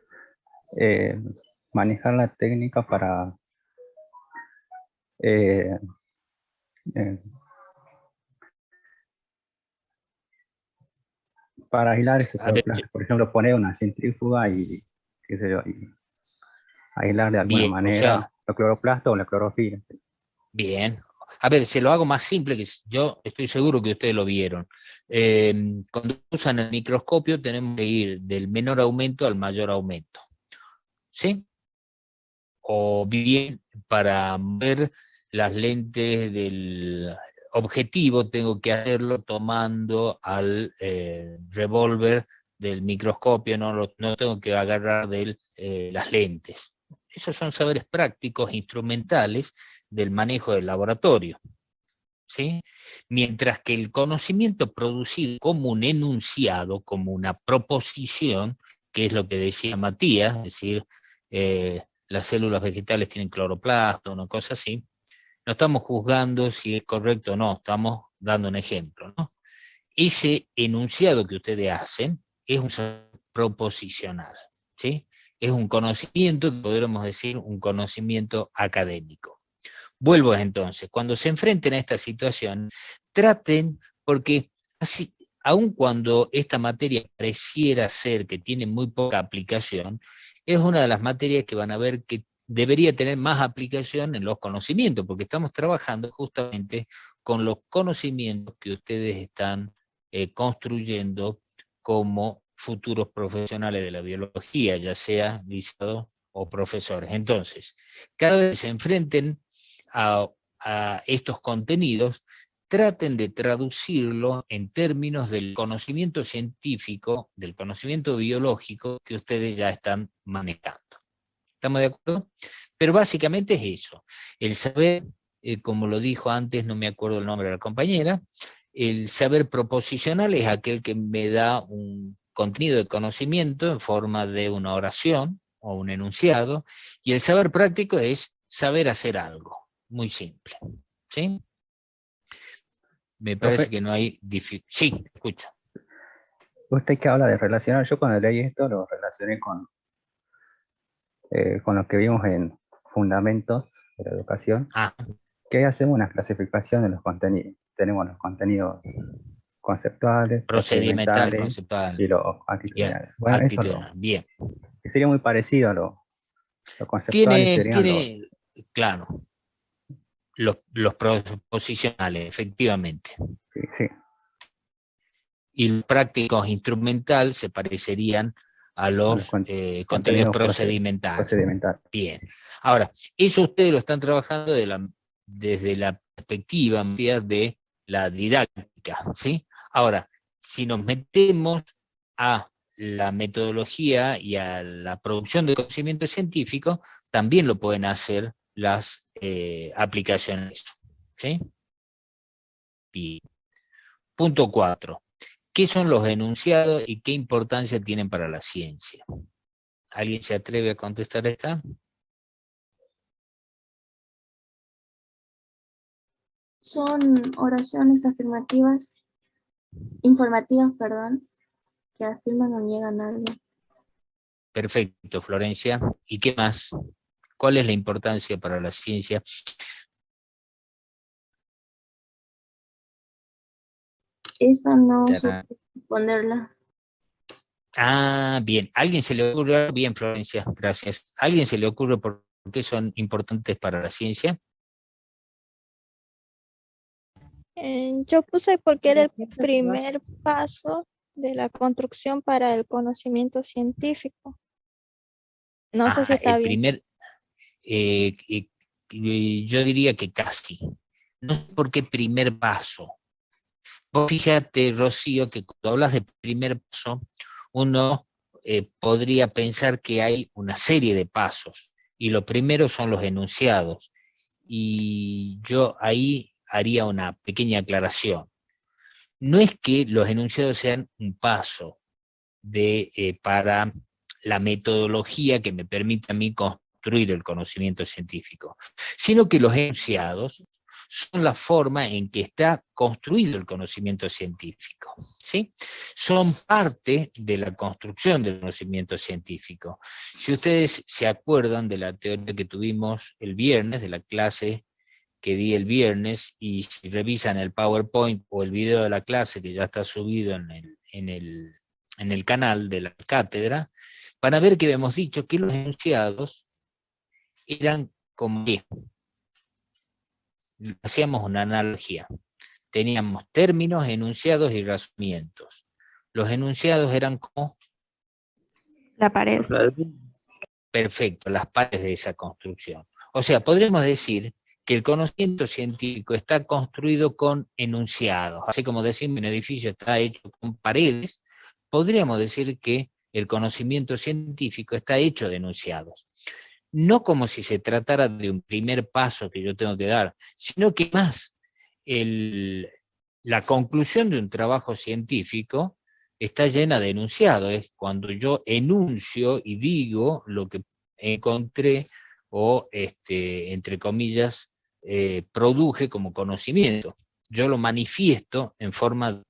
manejar la técnica eh, eh, para aislar ese A ver, cloroplasto. Por ejemplo, poner una centrífuga y, qué sé yo, y aislar de alguna bien, o sea, manera los cloroplastos o la clorofila. bien. A ver, se lo hago más simple, que yo estoy seguro que ustedes lo vieron. Cuando usan el microscopio tenemos que ir del menor aumento al mayor aumento. ¿Sí? O bien para ver las lentes objetivo tengo que hacerlo tomando al revólver del microscopio, no tengo que agarrar de las lentes. Esos son saberes prácticos, instrumentales del manejo del laboratorio, ¿sí? Mientras que el conocimiento producido como un enunciado, como una proposición, que es lo que decía Matías, es decir, las células vegetales tienen cloroplasto, una cosa así, no estamos juzgando si es correcto o no, estamos dando un ejemplo, ¿no? Ese enunciado que ustedes hacen es un saber proposicional, ¿sí? Es un conocimiento, podríamos decir, un conocimiento académico. Vuelvo entonces, cuando se enfrenten a esta situación, traten, porque así, aun cuando esta materia pareciera ser que tiene muy poca aplicación, es una de las materias que van a ver que debería tener más aplicación en los conocimientos, porque estamos trabajando justamente con los conocimientos que ustedes están construyendo como futuros profesionales de la biología, ya sea licenciados o profesores. Entonces, cada vez que se enfrenten a estos contenidos, traten de traducirlo en términos del conocimiento científico, del conocimiento biológico que ustedes ya están manejando. ¿Estamos de acuerdo? Pero básicamente es eso, el saber, como lo dijo antes, no me acuerdo el nombre de la compañera, el saber proposicional es aquel que me da un contenido de conocimiento en forma de una oración o un enunciado, y el saber práctico es saber hacer algo, muy simple, ¿sí? Me parece Profe, que no hay sí, escucho. usted que habla de relacionar, yo cuando leí esto lo relacioné con lo que vimos en Fundamentos de la Educación, Ah, que hacemos una clasificación de los contenidos. Tenemos los contenidos conceptuales, procedimental, procedimentales conceptual, y los bien, actitudinales. Bueno, eso actitudinal, bien. que sería muy parecido a lo conceptual y serían Claro, los proposicionales, efectivamente. sí, Y los prácticos instrumental se parecerían a los contenidos contenidos procedimentales. procedimentales. Bien. Ahora, eso ustedes lo están trabajando desde la perspectiva de la didáctica, ¿sí? Ahora, si nos metemos a la metodología y a la producción de conocimiento científico, también lo pueden hacer las aplicaciones, ¿sí? Bien. Punto 4. ¿Qué son los enunciados y qué importancia tienen para la ciencia? ¿Alguien se atreve a contestar esta? Son oraciones afirmativas, informativas, perdón, que afirman o niegan algo. Perfecto, Florencia. ¿Y qué más? ¿Cuál es la importancia para la ciencia? Esa no supe ponerla. Ah, bien. ¿Alguien se le ocurre? Bien, Florencia, gracias. ¿Alguien se le ocurre por qué son importantes para la ciencia? Yo puse porque era el primer paso de la construcción para el conocimiento científico. No sé si está el bien. primer, yo diría que casi. No sé por qué primer paso. Vos fíjate, Rocío, que cuando hablas de primer paso, uno podría pensar que hay una serie de pasos, y lo primero son los enunciados. Y yo ahí haría una pequeña aclaración. No es que los enunciados sean un paso para la metodología que me permite a mí construir el conocimiento científico, sino que los enunciados son la forma en que está construido el conocimiento científico, ¿sí? Son parte de la construcción del conocimiento científico. Si ustedes se acuerdan de la teoría que tuvimos el viernes, de la clase que di el viernes, y si revisan el PowerPoint o el video de la clase que ya está subido en el canal de la cátedra, van a ver que hemos dicho que los enunciados eran como que hacíamos una analogía. Teníamos términos, enunciados y razonamientos. Los enunciados eran como... La pared. Perfecto, las paredes de esa construcción. O sea, podríamos decir que el conocimiento científico está construido con enunciados. Así como decir un edificio está hecho con paredes, podríamos decir que el conocimiento científico está hecho de enunciados. No como si se tratara de un primer paso que yo tengo que dar, sino que más la conclusión de un trabajo científico está llena de enunciados. Es cuando yo enuncio y digo lo que encontré o, entre comillas, produje como conocimiento. Yo lo manifiesto en forma de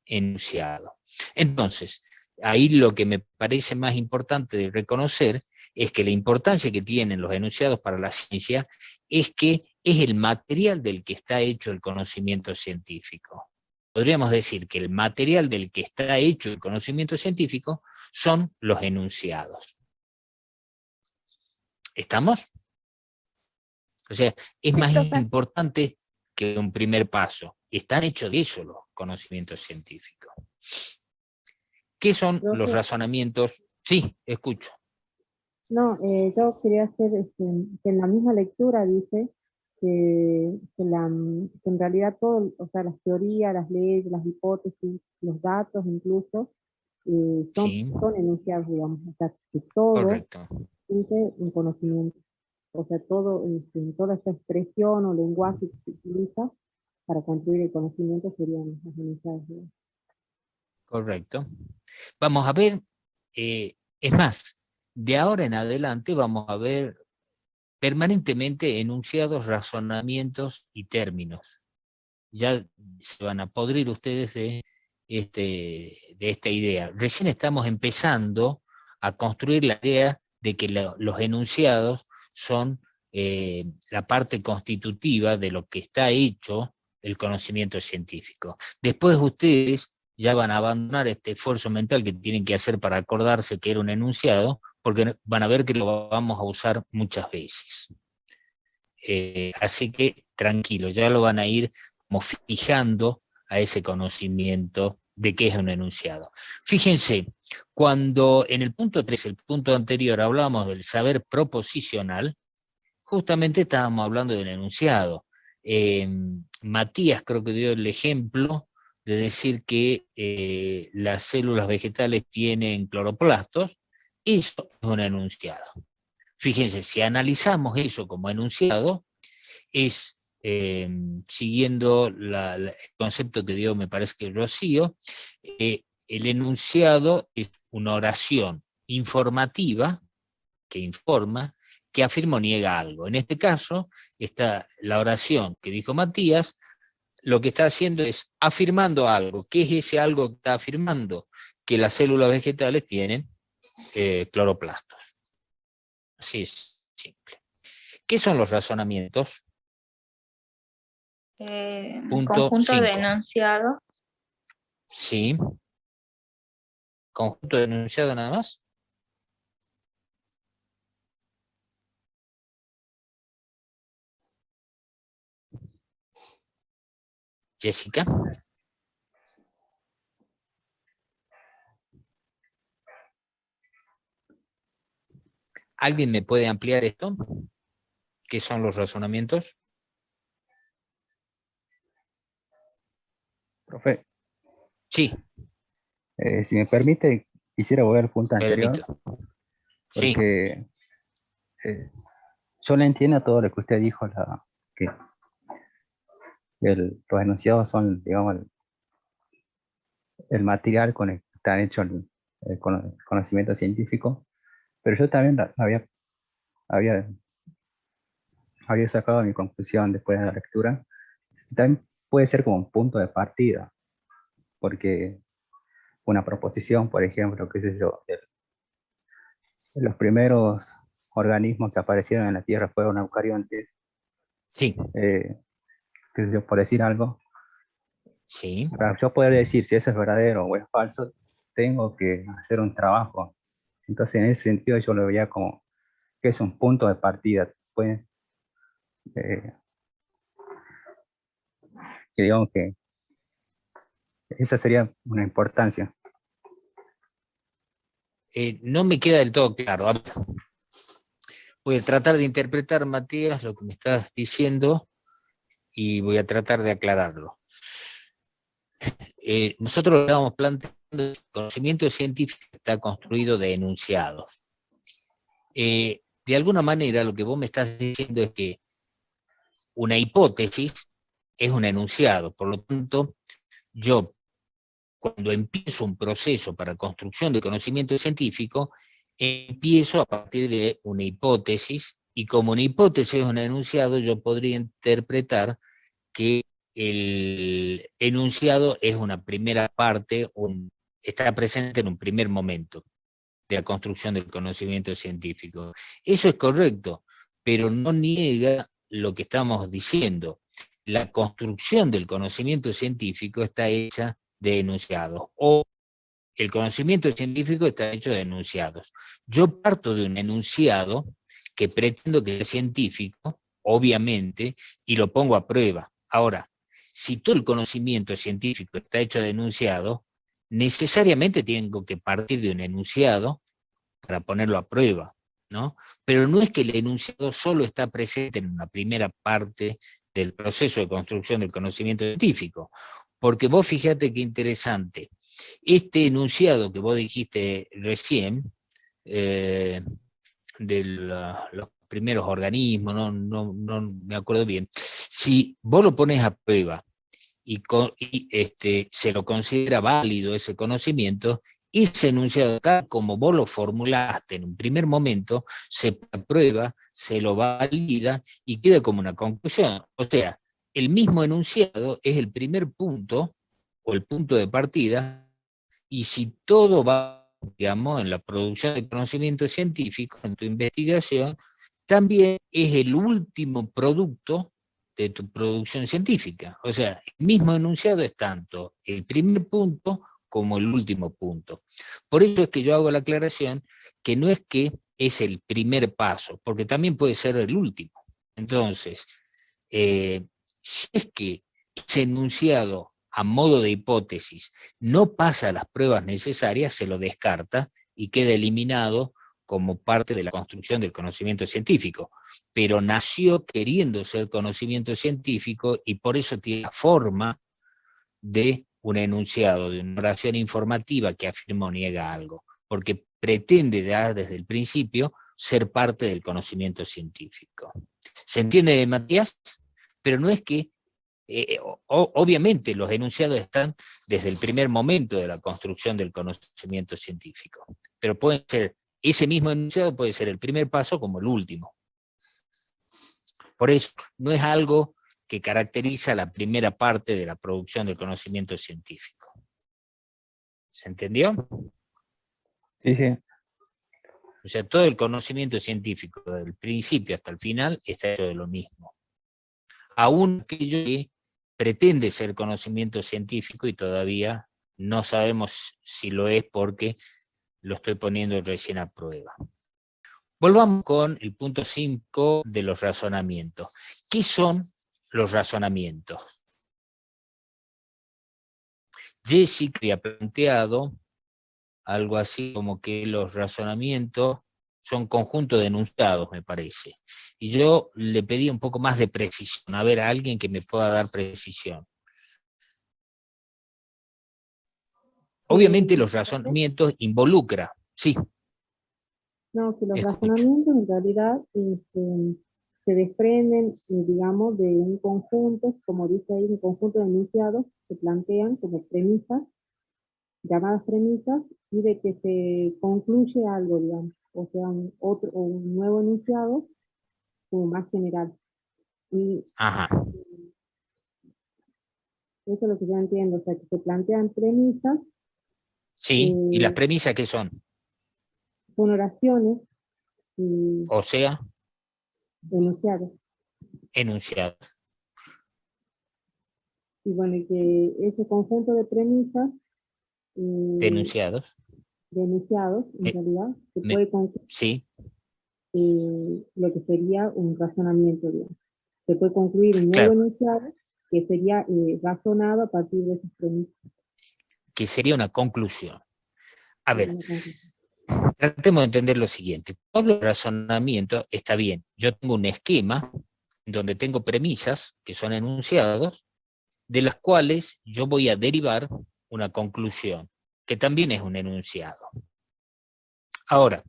enunciado. Entonces, ahí lo que me parece más importante de reconocer es que la importancia que tienen los enunciados para la ciencia es que es el material del que está hecho el conocimiento científico. Podríamos decir que el material del que está hecho el conocimiento científico son los enunciados. ¿Estamos? O sea, es más importante que un primer paso. Están hechos de eso los conocimientos científicos. ¿Qué son los razonamientos? Sí, escucho. No, yo quería hacer que en la misma lectura dice que en realidad todo, o sea, las teorías, las leyes, las hipótesis, los datos incluso, son enunciados, digamos, o sea, que todo dice un conocimiento. O sea, toda esta expresión o lenguaje que se utiliza para construir el conocimiento serían los enunciados, digamos. Correcto. Vamos a ver, es más, de ahora en adelante vamos a ver permanentemente enunciados, razonamientos y términos. Ya se van a podrir ustedes de esta idea. Recién estamos empezando a construir la idea de que los enunciados son la parte constitutiva de lo que está hecho el conocimiento científico. Después ustedes ya van a abandonar este esfuerzo mental que tienen que hacer para acordarse que era un enunciado, porque van a ver que lo vamos a usar muchas veces. Así que tranquilo, ya lo van a ir como fijando a ese conocimiento de qué es un enunciado. Fíjense, cuando en el punto 3, el punto anterior, hablábamos del saber proposicional, justamente estábamos hablando del enunciado. Matías creo que dio el ejemplo de decir que las células vegetales tienen cloroplastos. Eso es un enunciado. Fíjense, si analizamos eso como enunciado, es, siguiendo el concepto que dio, me parece que Rocío, el enunciado es una oración informativa, que informa, que afirma o niega algo. En este caso, está la oración que dijo Matías, lo que está haciendo es afirmando algo. ¿Qué es ese algo que está afirmando? Que las células vegetales tienen cloroplastos. Así es simple. ¿Qué son los razonamientos? Punto Conjunto 5. de enunciados. Sí. ¿Conjunto de enunciado nada más? Jessica. ¿Alguien me puede ampliar esto? ¿Qué son los razonamientos? Profe. Sí. Si me permite, quisiera volver al punto anterior. Porque yo le entiendo todo lo que usted dijo, que los enunciados son, digamos, el material con el que está hecho el conocimiento científico, pero yo también había sacado mi conclusión después de la lectura. También puede ser como un punto de partida, porque una proposición, por ejemplo, qué sé yo, los primeros organismos que aparecieron en la Tierra fueron eucariontes. Sí. Qué sé yo, por decir algo. Sí. Para yo poder decir si eso es verdadero o es falso, tengo que hacer un trabajo. Entonces, en ese sentido, yo lo veía como que es un punto de partida. Pues, que digamos que esa sería una importancia. No me queda del todo claro. Voy a tratar de interpretar, Matías, lo que me estás diciendo y voy a tratar de aclararlo. Nosotros estamos planteando que el conocimiento científico está construido de enunciados. De alguna manera lo que vos me estás diciendo es que una hipótesis es un enunciado, por lo tanto, yo cuando empiezo un proceso para construcción de conocimiento científico, empiezo a partir de una hipótesis, y como una hipótesis es un enunciado, yo podría interpretar que el enunciado es una primera parte, está presente en un primer momento de la construcción del conocimiento científico. Eso es correcto, pero no niega lo que estamos diciendo. La construcción del conocimiento científico está hecha de enunciados, o el conocimiento científico está hecho de enunciados. Yo parto de un enunciado que pretendo que es científico, obviamente, y lo pongo a prueba. Ahora, si todo el conocimiento científico está hecho de enunciados, necesariamente tengo que partir de un enunciado para ponerlo a prueba, ¿no? Pero no es que el enunciado solo está presente en una primera parte del proceso de construcción del conocimiento científico, porque vos fíjate qué interesante, este enunciado que vos dijiste recién, de los primeros organismos, no me acuerdo bien, si vos lo pones a prueba y se lo considera válido ese conocimiento, ese enunciado, tal como vos lo formulaste en un primer momento, se aprueba, se lo valida y queda como una conclusión. O sea, el mismo enunciado es el primer punto o el punto de partida, y si todo va, digamos, en la producción de conocimiento científico, en tu investigación, también es el último producto de tu producción científica. O sea, el mismo enunciado es tanto el primer punto como el último punto. Por eso es que yo hago la aclaración que no es que es el primer paso, porque también puede ser el último. Entonces, si es que ese enunciado a modo de hipótesis no pasa las pruebas necesarias, se lo descarta y queda eliminado como parte de la construcción del conocimiento científico, pero nació queriendo ser conocimiento científico y por eso tiene la forma de un enunciado, de una oración informativa que afirma o niega algo, porque pretende dar desde el principio ser parte del conocimiento científico. ¿Se entiende, Matías? Pero no es que, obviamente los enunciados están desde el primer momento de la construcción del conocimiento científico, pero pueden ser, ese mismo enunciado puede ser el primer paso como el último. Por eso no es algo que caracteriza la primera parte de la producción del conocimiento científico. ¿Se entendió? Sí, sí. O sea, todo el conocimiento científico, desde el principio hasta el final, está hecho de lo mismo. Aún aquello que pretende ser conocimiento científico y todavía no sabemos si lo es porque lo estoy poniendo recién a prueba. Volvamos con el punto 5 de los razonamientos. ¿Qué son los razonamientos? Jessica había planteado algo así como que los razonamientos son conjuntos de enunciados, me parece. Y yo le pedí un poco más de precisión, a ver, a alguien que me pueda dar precisión. Obviamente los razonamientos involucran, sí. No, que los Escucho. razonamientos en realidad se desprenden, digamos, de un conjunto, como dice ahí, un conjunto de enunciados que plantean como premisas, llamadas premisas, y de que se concluye algo, digamos, o sea, un nuevo enunciado como más general. Y Ajá. eso es lo que yo entiendo, o sea, que se plantean premisas. Sí, ¿y las premisas qué son? Son oraciones O sea, enunciados. enunciados. Y bueno, y que ese conjunto de premisas Denunciados. de enunciados, en realidad, se puede concluir sí. Lo que sería un razonamiento, digamos. Se puede concluir un nuevo enunciado que sería razonado a partir de esas premisas. Que sería una conclusión. A ver, tratemos de entender lo siguiente. Todo el razonamiento está bien. Yo tengo un esquema donde tengo premisas, que son enunciados, de las cuales yo voy a derivar una conclusión, que también es un enunciado. Ahora,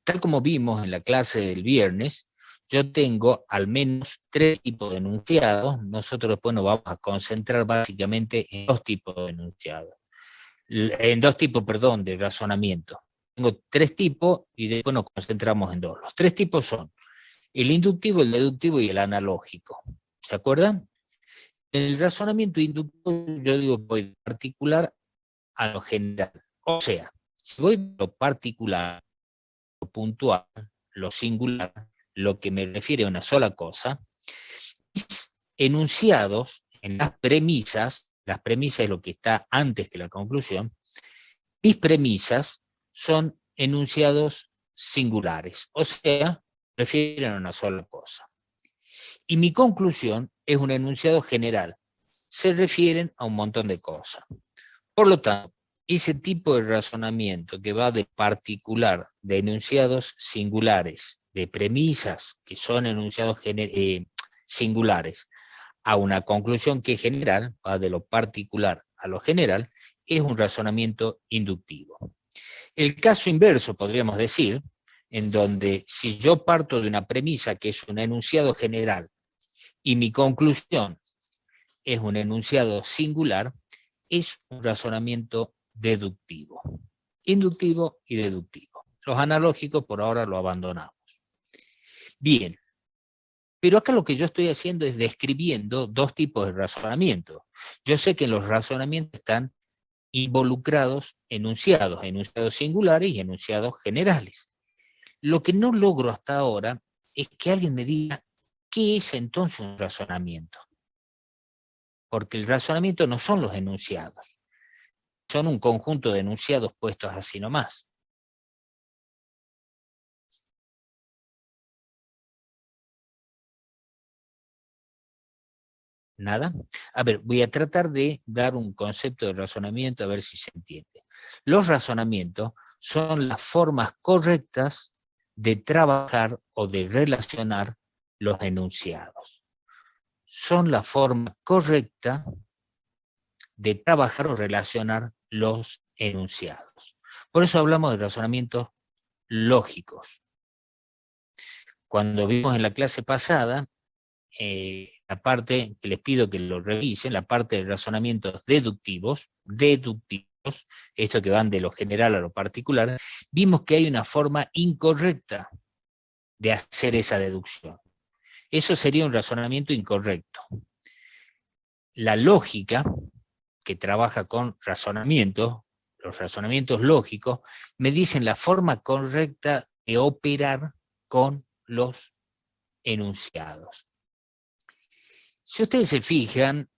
tal como vimos en la clase del viernes, yo tengo al menos 3 tipos de enunciados. Nosotros después nos vamos a concentrar básicamente en 2 tipos de enunciados. En 2 tipos, perdón, de razonamiento. Tengo 3 tipos y después nos concentramos en 2. Los 3 tipos son el inductivo, el deductivo y el analógico. ¿Se acuerdan? En el razonamiento inductivo yo digo voy de particular a lo general. O sea, si voy de lo particular, lo puntual, lo singular, lo que me refiere a una sola cosa, mis enunciados en las premisas es lo que está antes que la conclusión, mis premisas son enunciados singulares, o sea, refieren a una sola cosa. Y mi conclusión es un enunciado general, se refieren a un montón de cosas. Por lo tanto, ese tipo de razonamiento que va de particular, de enunciados singulares, de premisas que son enunciados singulares, a una conclusión que es general, va de lo particular a lo general, es un razonamiento inductivo. El caso inverso, podríamos decir, en donde si yo parto de una premisa que es un enunciado general y mi conclusión es un enunciado singular, es un razonamiento deductivo. Inductivo y deductivo. Los analógicos por ahora lo abandonamos. Bien, pero acá lo que yo estoy haciendo es describiendo 2 tipos de razonamiento. Yo sé que en los razonamientos están involucrados enunciados singulares y enunciados generales. Lo que no logro hasta ahora es que alguien me diga qué es entonces un razonamiento. Porque el razonamiento no son los enunciados, son un conjunto de enunciados puestos así nomás. ¿Nada? A ver, voy a tratar de dar un concepto de razonamiento a ver si se entiende. Los razonamientos son las formas correctas de trabajar o de relacionar los enunciados. Son la forma correcta de trabajar o relacionar los enunciados. Por eso hablamos de razonamientos lógicos. Cuando vimos en la clase pasada, la parte que les pido que lo revisen, la parte de razonamientos deductivos, esto que van de lo general a lo particular, vimos que hay una forma incorrecta de hacer esa deducción. Eso sería un razonamiento incorrecto. La lógica, que trabaja con razonamientos, los razonamientos lógicos, me dicen la forma correcta de operar con los enunciados. Si ustedes se fijan,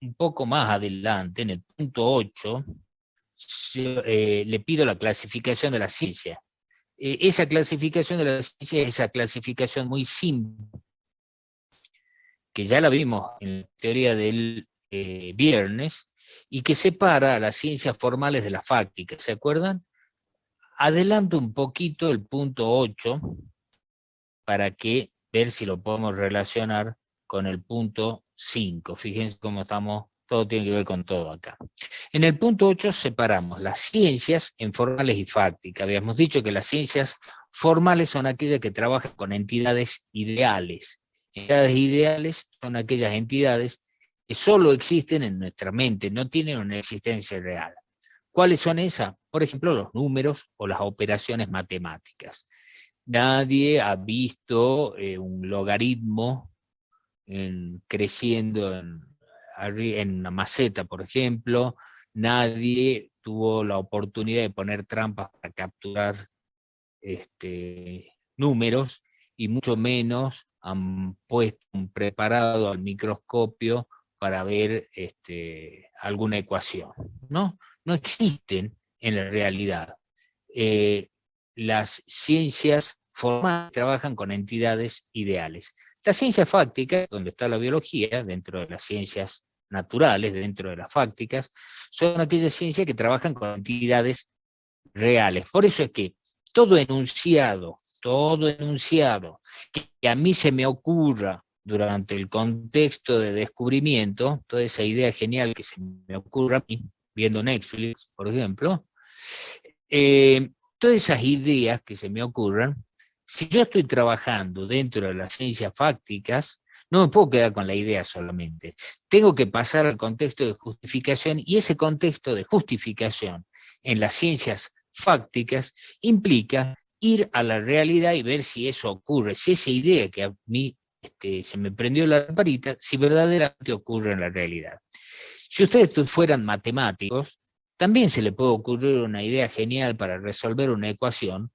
un poco más adelante, en el punto 8, le pido la clasificación de la ciencia. Esa clasificación de la ciencia es esa clasificación muy simple, que ya la vimos en la teoría del viernes, y que separa a las ciencias formales de las fácticas, ¿se acuerdan? Adelanto un poquito el punto 8, para que ver si lo podemos relacionar con el punto 5. Fíjense cómo estamos, todo tiene que ver con todo acá. En el punto 8 separamos las ciencias en formales y fácticas. Habíamos dicho que las ciencias formales son aquellas que trabajan con entidades ideales. Entidades ideales son aquellas entidades que solo existen en nuestra mente, no tienen una existencia real. ¿Cuáles son esas? Por ejemplo, los números o las operaciones matemáticas. Nadie ha visto un logaritmo creciendo en una maceta, por ejemplo. Nadie tuvo la oportunidad de poner trampas para capturar números, y mucho menos han puesto un preparado al microscopio para ver alguna ecuación. No existen en la realidad. Las ciencias formales trabajan con entidades ideales. Las ciencias fácticas, donde está la biología, dentro de las ciencias naturales, dentro de las fácticas, son aquellas ciencias que trabajan con entidades reales. Por eso es que todo enunciado que a mí se me ocurra durante el contexto de descubrimiento, toda esa idea genial que se me ocurra a mí, viendo Netflix, por ejemplo, todas esas ideas que se me ocurran, si yo estoy trabajando dentro de las ciencias fácticas, no me puedo quedar con la idea solamente. Tengo que pasar al contexto de justificación, y ese contexto de justificación en las ciencias fácticas implica ir a la realidad y ver si eso ocurre, si esa idea que a mí se me prendió la lamparita, si verdaderamente ocurre en la realidad. Si ustedes fueran matemáticos, también se le puede ocurrir una idea genial para resolver una ecuación,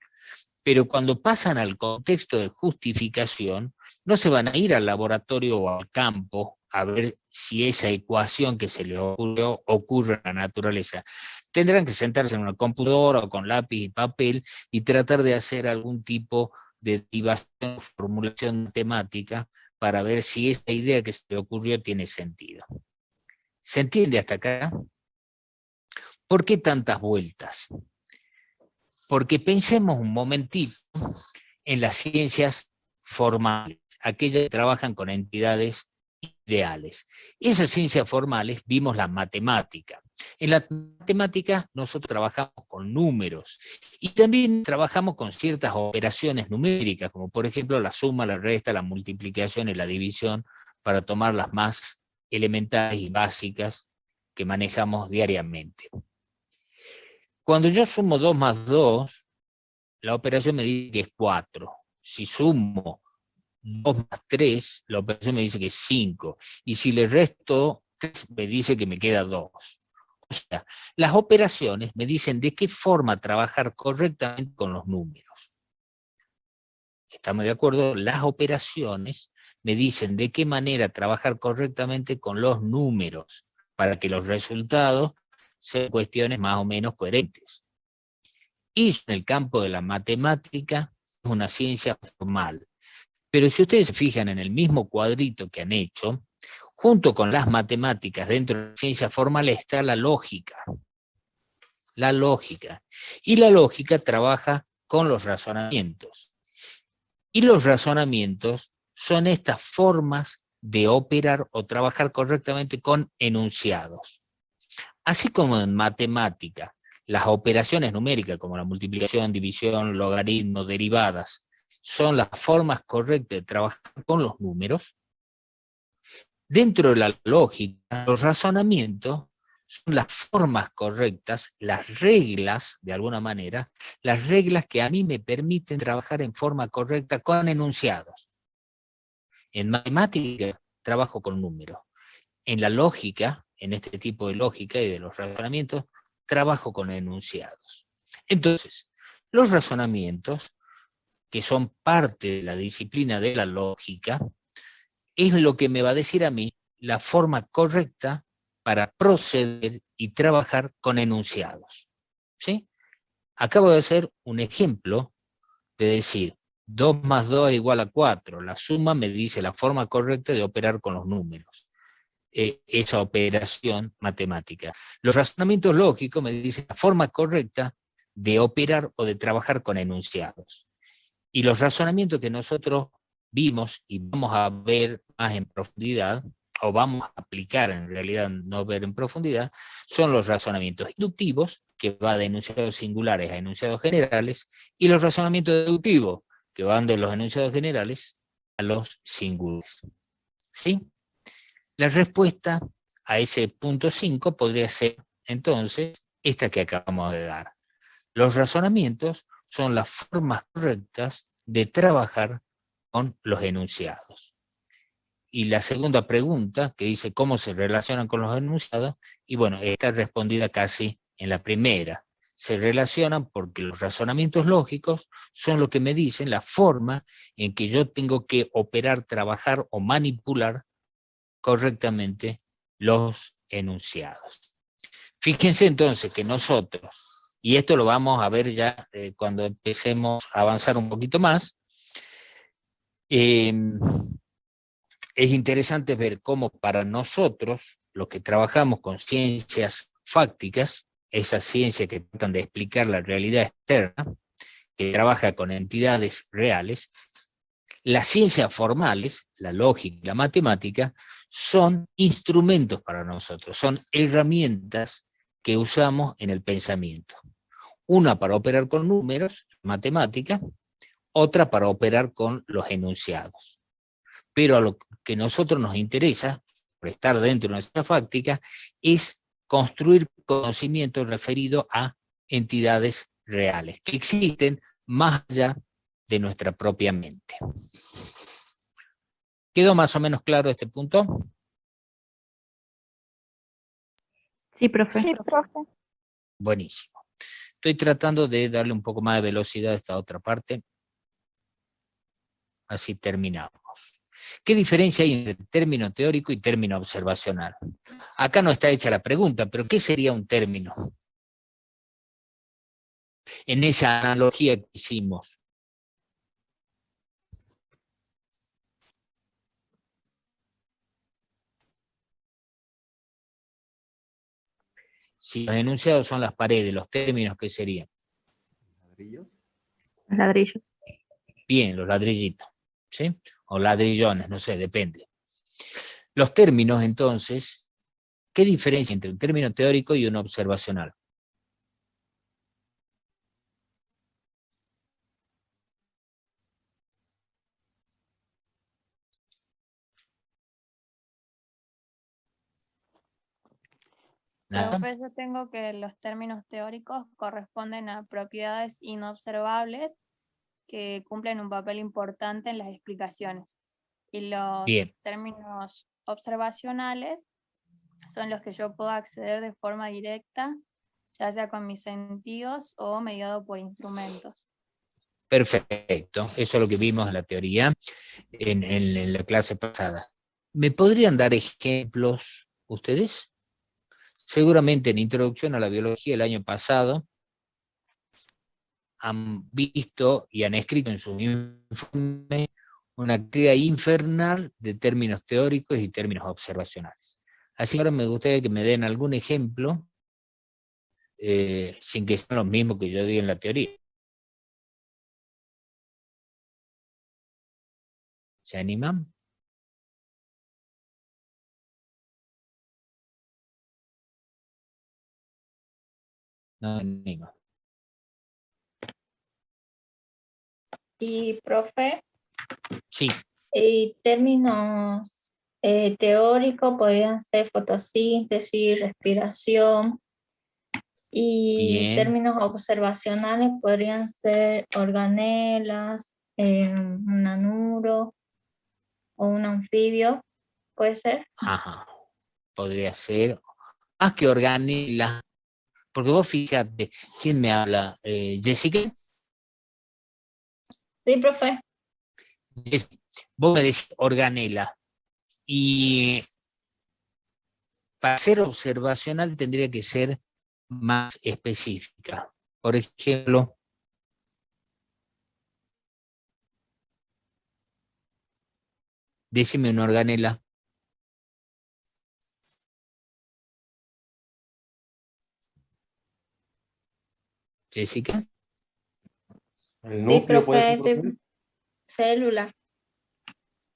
pero cuando pasan al contexto de justificación, no se van a ir al laboratorio o al campo a ver si esa ecuación que se les ocurrió ocurre en la naturaleza. Tendrán que sentarse en una computadora o con lápiz y papel y tratar de hacer algún tipo de derivación o formulación matemática para ver si esa idea que se le ocurrió tiene sentido. ¿Se entiende hasta acá? ¿Por qué tantas vueltas? Porque pensemos un momentito en las ciencias formales, aquellas que trabajan con entidades ideales. Esas ciencias formales vimos la matemática. En la matemática nosotros trabajamos con números y también trabajamos con ciertas operaciones numéricas, como por ejemplo la suma, la resta, la multiplicación y la división, para tomar las más elementales y básicas que manejamos diariamente. Cuando yo sumo 2 más 2, la operación me dice que es 4. Si sumo 2 más 3, la operación me dice que es 5. Y si le resto 3, me dice que me queda 2. O sea, las operaciones me dicen de qué forma trabajar correctamente con los números. ¿Estamos de acuerdo? Las operaciones me dicen de qué manera trabajar correctamente con los números para que los resultados sean cuestiones más o menos coherentes. Y en el campo de la matemática es una ciencia formal. Pero si ustedes se fijan en el mismo cuadrito que han hecho, junto con las matemáticas dentro de la ciencia formal está la lógica. La lógica. Y la lógica trabaja con los razonamientos. Y los razonamientos son estas formas de operar o trabajar correctamente con enunciados. Así como en matemática, las operaciones numéricas como la multiplicación, división, logaritmo, derivadas, son las formas correctas de trabajar con los números, dentro de la lógica, los razonamientos son las formas correctas, las reglas, de alguna manera, las reglas que a mí me permiten trabajar en forma correcta con enunciados. En matemática trabajo con números. En la lógica, en este tipo de lógica y de los razonamientos, trabajo con enunciados. Entonces, los razonamientos, que son parte de la disciplina de la lógica, es lo que me va a decir a mí la forma correcta para proceder y trabajar con enunciados. ¿Sí? Acabo de hacer un ejemplo de decir 2 más 2 es igual a 4. La suma me dice la forma correcta de operar con los números. Esa operación matemática. Los razonamientos lógicos me dicen la forma correcta de operar o de trabajar con enunciados. Y los razonamientos que nosotros vimos y vamos a ver más en profundidad, o vamos a aplicar en realidad, no ver en profundidad, son los razonamientos inductivos, que va de enunciados singulares a enunciados generales, y los razonamientos deductivos, que van de los enunciados generales a los singulares. ¿Sí? La respuesta a ese punto 5 podría ser, entonces, esta que acabamos de dar. Los razonamientos son las formas correctas de trabajar con los enunciados. Y la segunda pregunta, que dice cómo se relacionan con los enunciados, y bueno, está respondida casi en la primera. Se relacionan porque los razonamientos lógicos son lo que me dicen la forma en que yo tengo que operar, trabajar o manipular correctamente los enunciados. Fíjense entonces que nosotros, y esto lo vamos a ver ya cuando empecemos a avanzar un poquito más, es interesante ver cómo para nosotros, los que trabajamos con ciencias fácticas, esas ciencias que tratan de explicar la realidad externa, que trabaja con entidades reales, las ciencias formales, la lógica y la matemática, son instrumentos para nosotros, son herramientas que usamos en el pensamiento. Una para operar con números, matemática, otra para operar con los enunciados. Pero a lo que a nosotros nos interesa, por estar dentro de nuestra fáctica, es construir conocimiento referido a entidades reales, que existen más allá de nuestra propia mente. ¿Quedó más o menos claro este punto? Sí, profe. Sí, profe. Buenísimo. Estoy tratando de darle un poco más de velocidad a esta otra parte. Así terminamos. ¿Qué diferencia hay entre término teórico y término observacional? Acá no está hecha la pregunta, pero ¿qué sería un término? En esa analogía que hicimos. Si los enunciados son las paredes, los términos, ¿qué serían? Los ladrillos. Bien, los ladrillitos, ¿sí? O ladrillones, no sé, depende. Los términos, entonces, ¿qué diferencia entre un término teórico y uno observacional? ¿Nada? Profe, yo tengo que los términos teóricos corresponden a propiedades inobservables que cumplen un papel importante en las explicaciones. Y los Bien. términos observacionales son los que yo puedo acceder de forma directa, ya sea con mis sentidos o mediado por instrumentos. Perfecto, eso es lo que vimos en la teoría en la clase pasada. ¿Me podrían dar ejemplos ustedes? Seguramente en Introducción a la Biología el año pasado han visto y han escrito en su informe una actividad infernal de términos teóricos y términos observacionales. Así que ahora me gustaría que me den algún ejemplo sin que sean los mismos que yo di en la teoría. ¿Se animan? No se animan. Y, profe, Sí. términos teóricos podrían ser fotosíntesis, respiración, y Bien. términos observacionales podrían ser organelas, un anuro o un anfibio, ¿puede ser? Ajá. Podría ser. Más que organela. Porque vos fíjate, ¿quién me habla? ¿Jessica? Sí, profe. Vos me decís organela. Y para ser observacional tendría que ser más específica. Por ejemplo, decime una organela. Jessica. El Sí, núcleo puede ser, profe, profe. célula.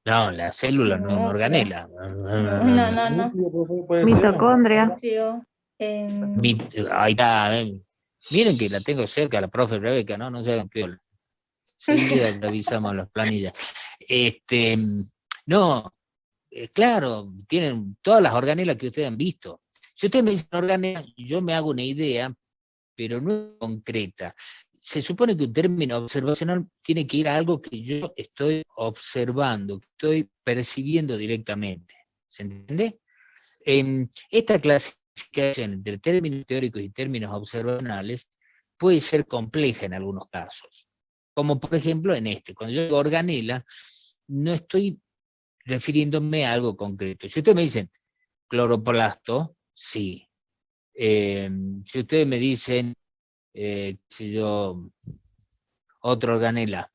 No, la célula no es una organela. No. Núcleo, profe, puede ser. Mitocondria. Núcleo, Ahí está. Miren que la tengo cerca, la profe Rebeca, ¿no? No se hagan piola. Seguida revisamos las planillas. No, claro, tienen todas las organelas que ustedes han visto. Si ustedes me dicen organela, yo me hago una idea, pero no es concreta. Se supone que un término observacional tiene que ir a algo que yo estoy observando, que estoy percibiendo directamente. ¿Se entiende? Esta clasificación entre términos teóricos y términos observacionales puede ser compleja en algunos casos. Como por ejemplo en este, cuando yo digo organela, no estoy refiriéndome a algo concreto. Si ustedes me dicen cloroplasto, sí. Si ustedes me dicen, si yo, otra organela,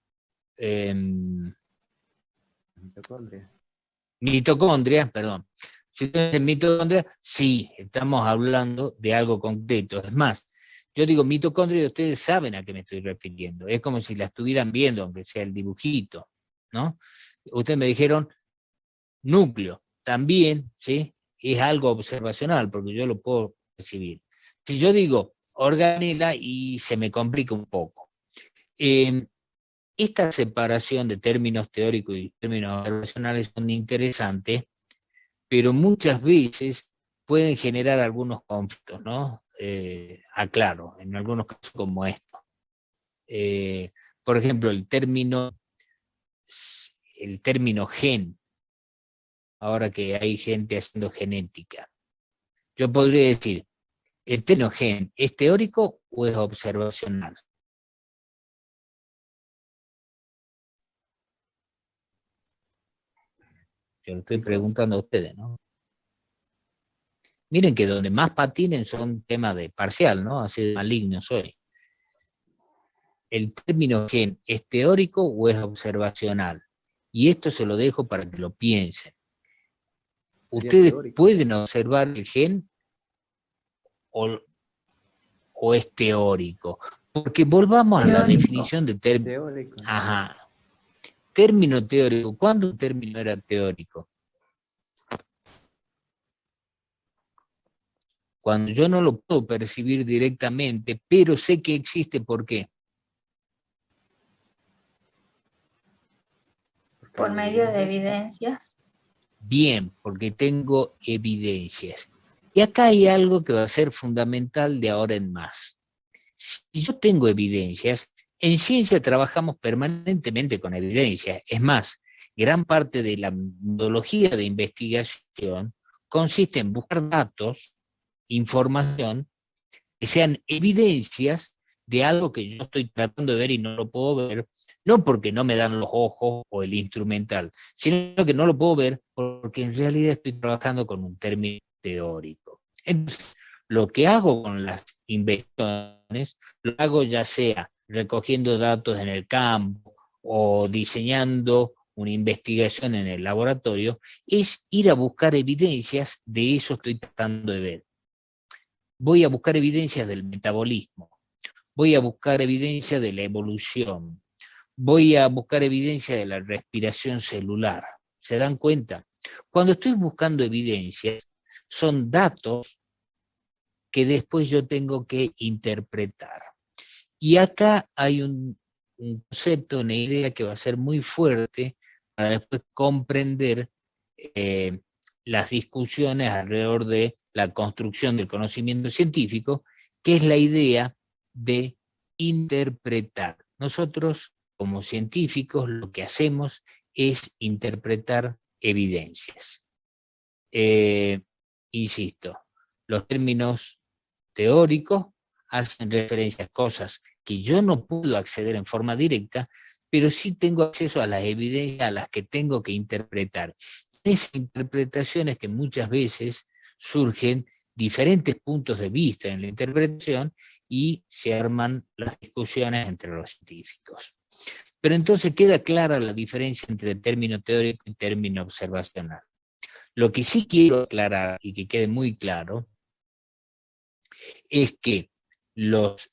mitocondria, perdón. Si tú dices mitocondria, sí, estamos hablando de algo concreto. Es más, yo digo mitocondria y ustedes saben a qué me estoy refiriendo. Es como si la estuvieran viendo, aunque sea el dibujito, ¿no? Ustedes me dijeron núcleo, también, ¿sí? Es algo observacional, porque yo lo puedo percibir. Si yo digo organela, y se me complica un poco. Esta separación de términos teóricos y términos observacionales son interesantes, pero muchas veces pueden generar algunos conflictos, ¿no? Aclaro, en algunos casos como esto. Por ejemplo, el término gen, ahora que hay gente haciendo genética. Yo podría decir, ¿el término gen es teórico o es observacional? Yo lo estoy preguntando a ustedes, ¿no? Miren que donde más patinen son temas de parcial, ¿no? Así de maligno soy. ¿El término gen es teórico o es observacional? Y esto se lo dejo para que lo piensen. ¿Ustedes pueden observar el gen o es teórico? Porque volvamos a la definición de término. Ajá. Término teórico. ¿Cuándo un término era teórico? Cuando yo no lo puedo percibir directamente, pero sé que existe. ¿Por qué? Por medio de evidencias. Bien, porque tengo evidencias. Y acá hay algo que va a ser fundamental de ahora en más. Si yo tengo evidencias, en ciencia trabajamos permanentemente con evidencias. Es más, gran parte de la metodología de investigación consiste en buscar datos, información, que sean evidencias de algo que yo estoy tratando de ver y no lo puedo ver, no porque no me dan los ojos o el instrumental, sino que no lo puedo ver porque en realidad estoy trabajando con un término teórico. Entonces, lo que hago con las investigaciones, lo hago ya sea recogiendo datos en el campo o diseñando una investigación en el laboratorio, es ir a buscar evidencias de eso que estoy tratando de ver. Voy a buscar evidencias del metabolismo, voy a buscar evidencia de la evolución, voy a buscar evidencia de la respiración celular. ¿Se dan cuenta? Cuando estoy buscando evidencias, son datos que después yo tengo que interpretar. Y acá hay un concepto, una idea que va a ser muy fuerte para después comprender las discusiones alrededor de la construcción del conocimiento científico, que es la idea de interpretar. Nosotros, como científicos, lo que hacemos es interpretar evidencias. Insisto, los términos teóricos hacen referencia a cosas que yo no puedo acceder en forma directa, pero sí tengo acceso a las evidencias a las que tengo que interpretar. Esas interpretaciones que muchas veces surgen diferentes puntos de vista en la interpretación y se arman las discusiones entre los científicos. Pero entonces queda clara la diferencia entre término teórico y término observacional. Lo que sí quiero aclarar y que quede muy claro es que los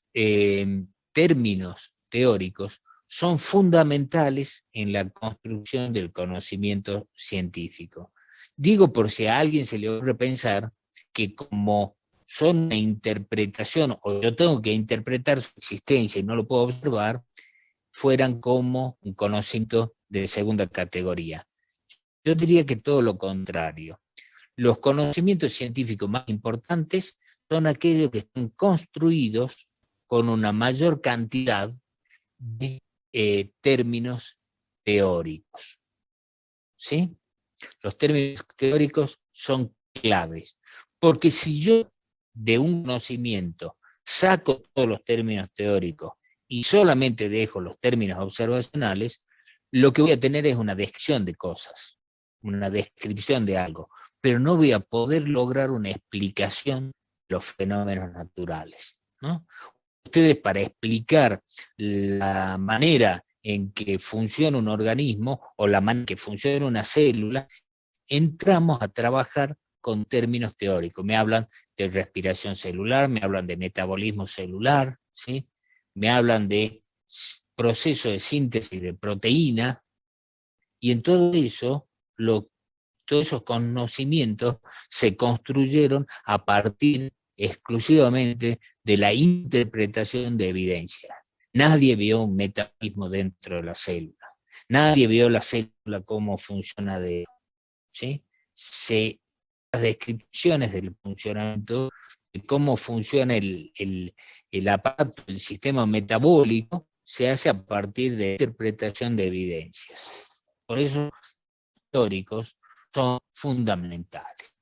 términos teóricos son fundamentales en la construcción del conocimiento científico. Digo por si a alguien se le ocurre pensar que como son una interpretación, o yo tengo que interpretar su existencia y no lo puedo observar, fueran como un conocimiento de segunda categoría. Yo diría que todo lo contrario. Los conocimientos científicos más importantes son aquellos que están construidos con una mayor cantidad de términos teóricos. ¿Sí? Los términos teóricos son claves, porque si yo de un conocimiento saco todos los términos teóricos y solamente dejo los términos observacionales, lo que voy a tener es una descripción de cosas, una descripción de algo, pero no voy a poder lograr una explicación de los fenómenos naturales, ¿no? Ustedes, para explicar la manera en que funciona un organismo o la manera en que funciona una célula, entramos a trabajar con términos teóricos. Me hablan de respiración celular, me hablan de metabolismo celular, ¿sí? Me hablan de proceso de síntesis de proteína, y en todo eso, todos esos conocimientos se construyeron a partir exclusivamente de la interpretación de evidencia. Nadie vio un metabolismo dentro de la célula. Nadie vio la célula cómo funciona, ¿sí? Las descripciones del funcionamiento, de cómo funciona el aparato, el sistema metabólico, se hace a partir de interpretación de evidencias. Por eso, históricos son fundamentales.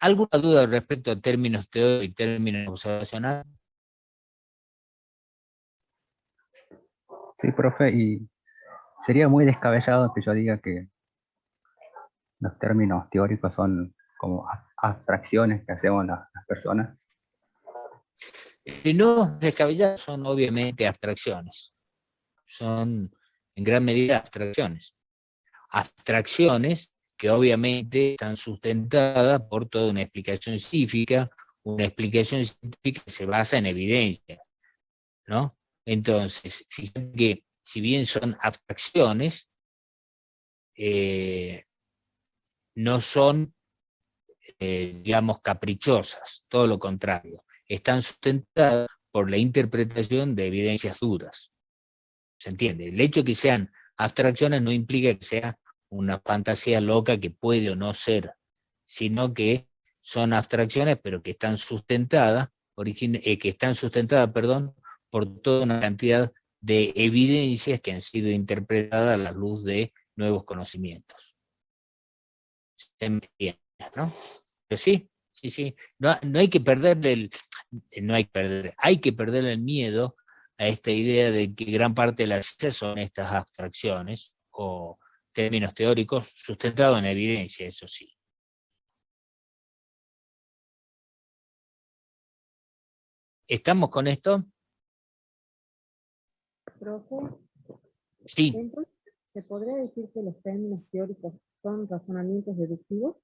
¿Alguna duda respecto a términos teóricos y términos observacionales? Sí, profe, y sería muy descabellado que yo diga que los términos teóricos son como abstracciones que hacemos las personas. No descabellados, son obviamente abstracciones. Son en gran medida abstracciones. Abstracciones que obviamente están sustentadas por toda una explicación científica que se basa en evidencia, ¿no? Entonces, fíjate que si bien son abstracciones, no son, digamos, caprichosas, todo lo contrario, están sustentadas por la interpretación de evidencias duras. ¿Se entiende? El hecho de que sean abstracciones no implica que sea una fantasía loca que puede o no ser, sino que son abstracciones, pero que están sustentadas, por toda una cantidad de evidencias que han sido interpretadas a la luz de nuevos conocimientos. ¿Se entiende, no? Pero sí, no hay que perderle hay que perderle el miedo a esta idea de que gran parte de las ciencias son estas abstracciones o términos teóricos sustentados en evidencia, eso sí. ¿Estamos con esto? Profe, Sí. entonces, ¿se podría decir que los términos teóricos son razonamientos deductivos?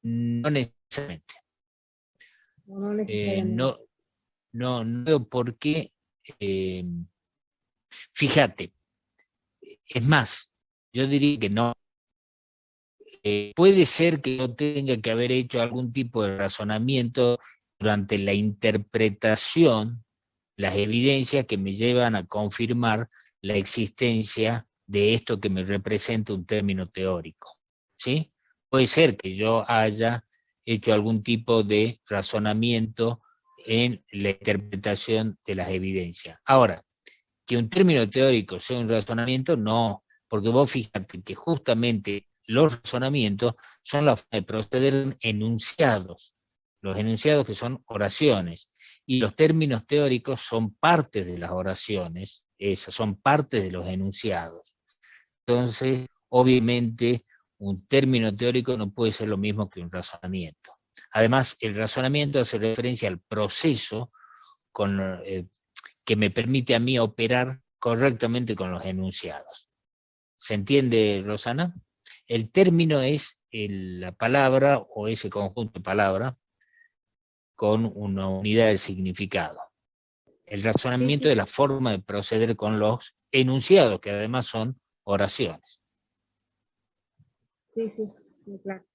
No necesariamente. No necesariamente. No veo por qué. Fíjate, es más, yo diría que no. Puede ser que yo tenga que haber hecho algún tipo de razonamiento durante la interpretación, las evidencias que me llevan a confirmar la existencia de esto que me representa un término teórico, ¿sí? Puede ser que yo haya hecho algún tipo de razonamiento en la interpretación de las evidencias. Ahora, que un término teórico sea un razonamiento, no, porque vos fíjate que justamente los razonamientos son la forma de proceder en enunciados, los enunciados que son oraciones, y los términos teóricos son partes de las oraciones, esas son partes de los enunciados. Entonces, obviamente, un término teórico no puede ser lo mismo que un razonamiento. Además, el razonamiento hace referencia al proceso que me permite a mí operar correctamente con los enunciados. ¿Se entiende, Rosana? El término es la palabra o ese conjunto de palabras con una unidad de significado. El razonamiento es la forma de proceder con los enunciados, que además son oraciones. Sí, claro.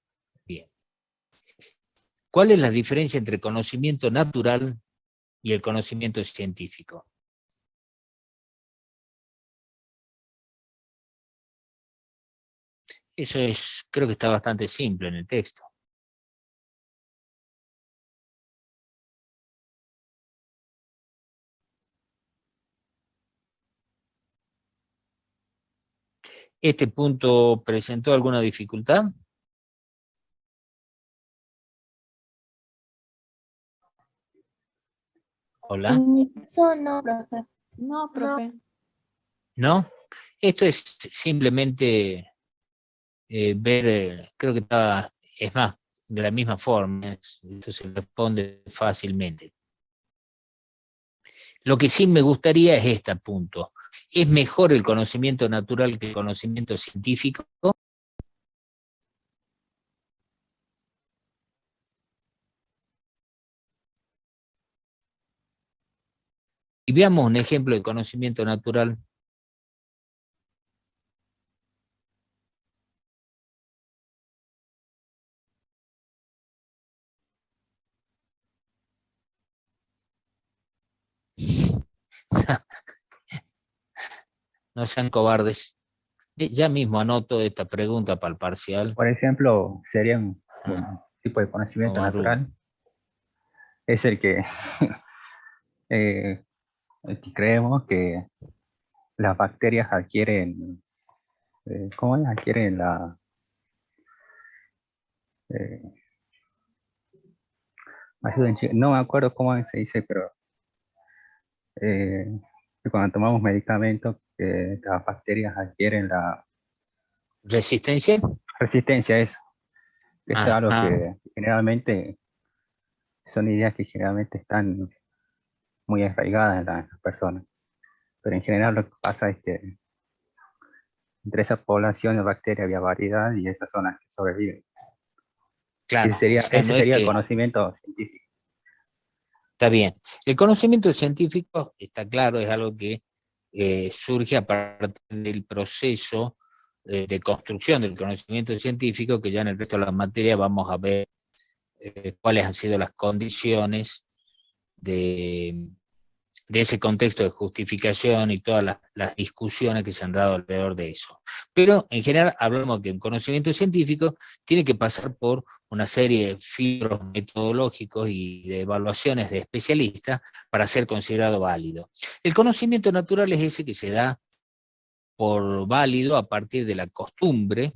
Bien. ¿Cuál es la diferencia entre conocimiento natural y el conocimiento científico? Eso creo que está bastante simple en el texto. ¿Este punto presentó alguna dificultad? Hola. Eso no, profe. No, profe. ¿No? Esto es simplemente ver, creo que está, es más, de la misma forma, esto se responde fácilmente. Lo que sí me gustaría es este punto. ¿Es mejor el conocimiento natural que el conocimiento científico? Y veamos un ejemplo de conocimiento natural. No sean cobardes. Ya mismo anoto esta pregunta para el parcial. Por ejemplo, sería un tipo de conocimiento Vamos, Rubén. natural. Es el que, el que creemos que las bacterias adquieren, ¿cómo es? Adquieren la, eh, no me acuerdo cómo se dice, pero que cuando tomamos medicamentos, las bacterias adquieren la ¿Resistencia? resistencia a eso. Eso es algo Ajá. que generalmente son ideas que generalmente están muy arraigadas en las personas. Pero en general lo que pasa es que entre esa población de bacterias había variedad y esas son las que sobreviven. Claro, Ese no es sería el que... conocimiento científico. Está bien. El conocimiento científico, está claro, es algo que surge a partir del proceso de construcción del conocimiento científico, que ya en el resto de la materia vamos a ver cuáles han sido las condiciones de ese contexto de justificación y todas las discusiones que se han dado alrededor de eso. Pero en general hablamos que un conocimiento científico tiene que pasar por una serie de filtros metodológicos y de evaluaciones de especialistas para ser considerado válido. El conocimiento natural es ese que se da por válido a partir de la costumbre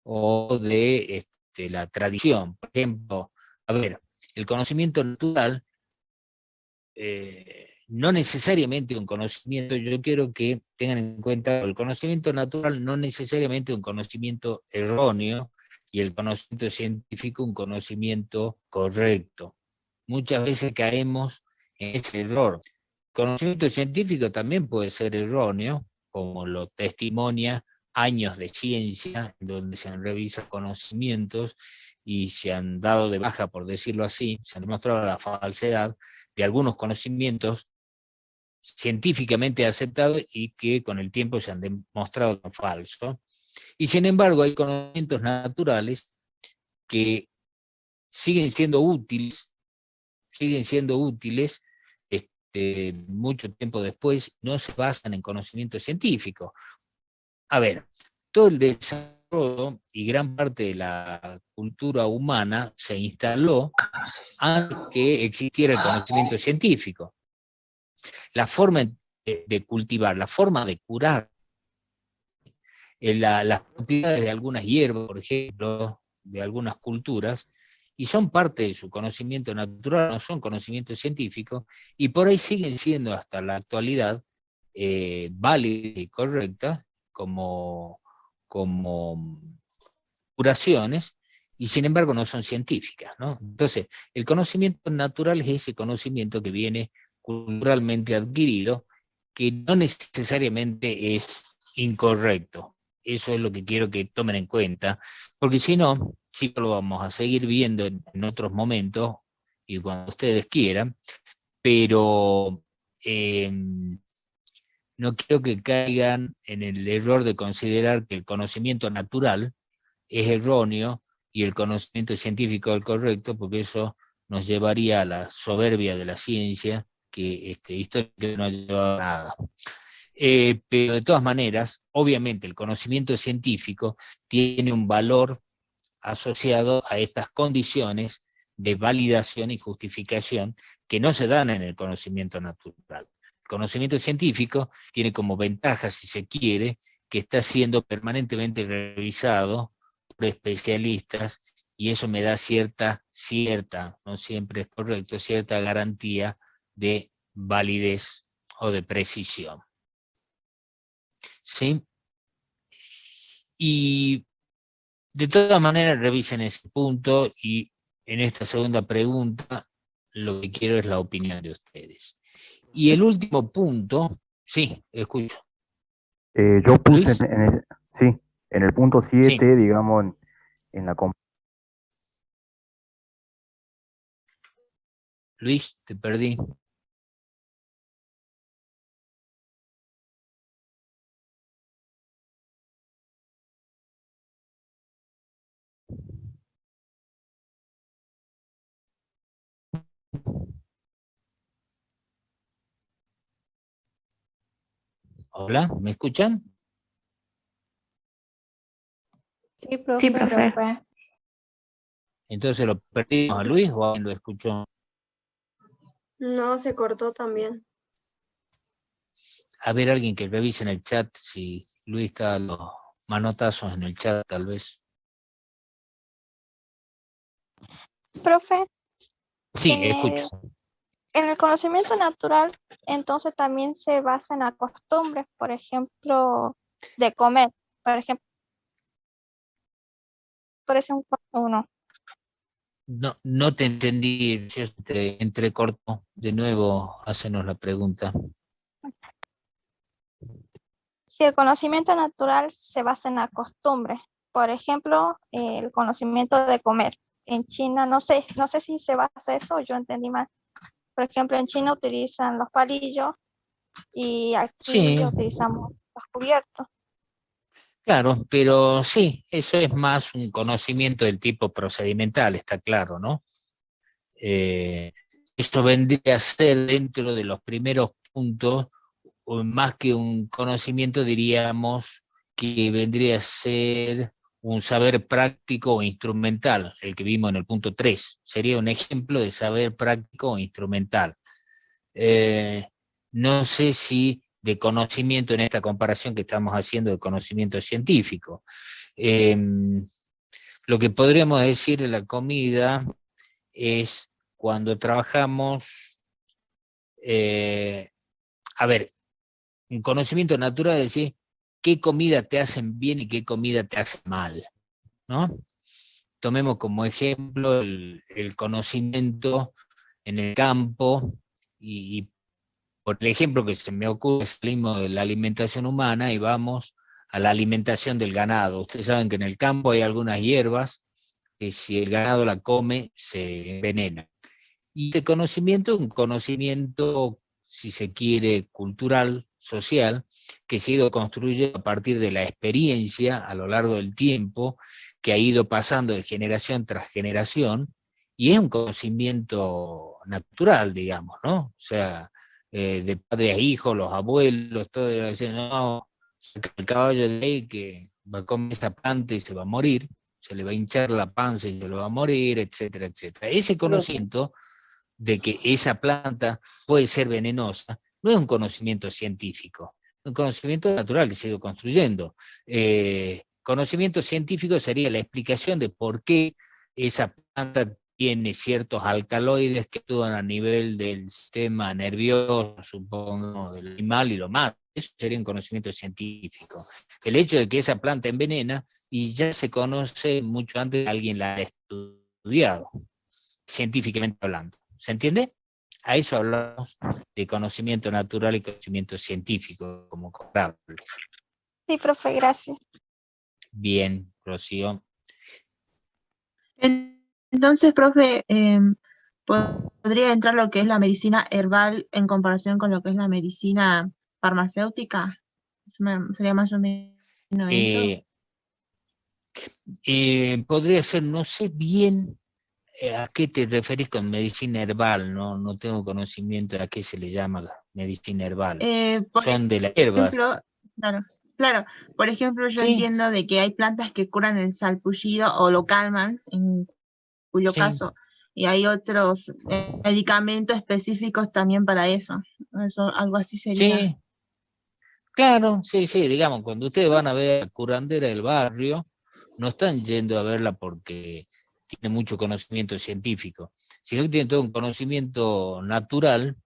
o de la tradición. Por ejemplo, a ver, el conocimiento natural no necesariamente un conocimiento, yo quiero que tengan en cuenta, el conocimiento natural no necesariamente un conocimiento erróneo y el conocimiento científico un conocimiento correcto. Muchas veces caemos en ese error. El conocimiento científico también puede ser erróneo, como lo testimonia años de ciencia, donde se han revisado conocimientos y se han dado de baja, por decirlo así, se han demostrado la falsedad de algunos conocimientos científicamente aceptados y que con el tiempo se han demostrado falsos. Y sin embargo hay conocimientos naturales que siguen siendo útiles mucho tiempo después, no se basan en conocimiento científico. A ver, todo el desarrollo y gran parte de la cultura humana se instaló antes que existiera el conocimiento científico. La forma de cultivar, la forma de curar, las propiedades de algunas hierbas, por ejemplo, de algunas culturas, y son parte de su conocimiento natural, no son conocimientos científicos, y por ahí siguen siendo hasta la actualidad válidas y correctas como curaciones, y sin embargo no son científicas, ¿no? Entonces, el conocimiento natural es ese conocimiento que viene culturalmente adquirido, que no necesariamente es incorrecto. Eso es lo que quiero que tomen en cuenta, porque si no, sí lo vamos a seguir viendo en otros momentos y cuando ustedes quieran, pero no quiero que caigan en el error de considerar que el conocimiento natural es erróneo y el conocimiento científico es el correcto, porque eso nos llevaría a la soberbia de la ciencia, que históricamente no ha llevado a nada. Pero de todas maneras, obviamente el conocimiento científico tiene un valor asociado a estas condiciones de validación y justificación que no se dan en el conocimiento natural. El conocimiento científico tiene como ventaja, si se quiere, que está siendo permanentemente revisado por especialistas y eso me da cierta, no siempre es correcto, cierta garantía de validez o de precisión. ¿Sí? Y de todas maneras revisen ese punto y en esta segunda pregunta lo que quiero es la opinión de ustedes. Y el último punto, sí, escucho. Yo puse Luis. en el punto 7, Sí. digamos, en la Luis, te perdí. ¿Hola? ¿Me escuchan? Sí, profe. Sí, profe. Entonces, ¿lo perdimos a Luis o alguien lo escuchó? No, se cortó también. A ver, alguien que revise en el chat si Luis está los manotazos en el chat, tal vez. Profe, Sí, en escucho. en el conocimiento natural, entonces también se basa en la costumbre, por ejemplo, de comer, por ejemplo, por ejemplo, uno. No, no te entendí, yo entrecorto. De nuevo, hacenos la pregunta. Si el conocimiento natural se basa en la costumbre, por ejemplo, el conocimiento de comer. En China, no sé si se basa eso o yo entendí mal. Por ejemplo, en China utilizan los palillos y aquí Sí, utilizamos los cubiertos. claro, pero sí, eso es más un conocimiento del tipo procedimental, está claro, ¿no? Esto vendría a ser dentro de los primeros puntos, o más que un conocimiento, diríamos que vendría a ser un saber práctico o instrumental, el que vimos en el punto 3. Sería un ejemplo de saber práctico o instrumental. No sé si de conocimiento en esta comparación que estamos haciendo de conocimiento científico. Lo que podríamos decir de la comida es cuando trabajamos, a ver, un conocimiento natural es decir, qué comida te hacen bien y qué comida te hace mal, ¿no? Tomemos como ejemplo el conocimiento en el campo y por el ejemplo que se me ocurre, salimos de la alimentación humana y vamos a la alimentación del ganado. Ustedes saben que en el campo hay algunas hierbas que si el ganado la come se envenena. Y ese conocimiento es un conocimiento, si se quiere, cultural, social, que se ha ido construyendo a partir de la experiencia a lo largo del tiempo, que ha ido pasando de generación tras generación, y es un conocimiento natural, digamos, ¿no? O sea, de padre a hijo, los abuelos, todo dicen, no, saca el caballo de ahí que va a comer esa planta y se va a morir, se le va a hinchar la panza y se lo va a morir, etcétera, etcétera. Ese conocimiento de que esa planta puede ser venenosa, no es un conocimiento científico, es un conocimiento natural que se ha ido construyendo. Conocimiento científico sería la explicación de por qué esa planta tiene ciertos alcaloides que actúan a nivel del sistema nervioso, supongo, del animal y lo matan. Eso sería un conocimiento científico. El hecho de que esa planta envenena y ya se conoce mucho antes de que alguien la haya estudiado, científicamente hablando. ¿Se entiende? A eso hablamos de conocimiento natural y conocimiento científico como comparables. Sí, profe, gracias. Bien, Rocío. Entonces, profe, ¿podría entrar lo que es la medicina herbal en comparación con lo que es la medicina farmacéutica? ¿Sería más o menos eso? Podría ser, no sé bien a qué te referís con medicina herbal, no tengo conocimiento de a qué se le llama la medicina herbal. Son de las hierbas. Claro, por ejemplo, yo entiendo de que hay plantas que curan el salpullido o lo calman, en cuyo caso, y hay otros medicamentos específicos también para eso. Algo así sería. Sí, claro, sí, digamos, cuando ustedes van a ver a la curandera del barrio, no están yendo a verla porque tiene mucho conocimiento científico, sino que tiene todo un conocimiento natural,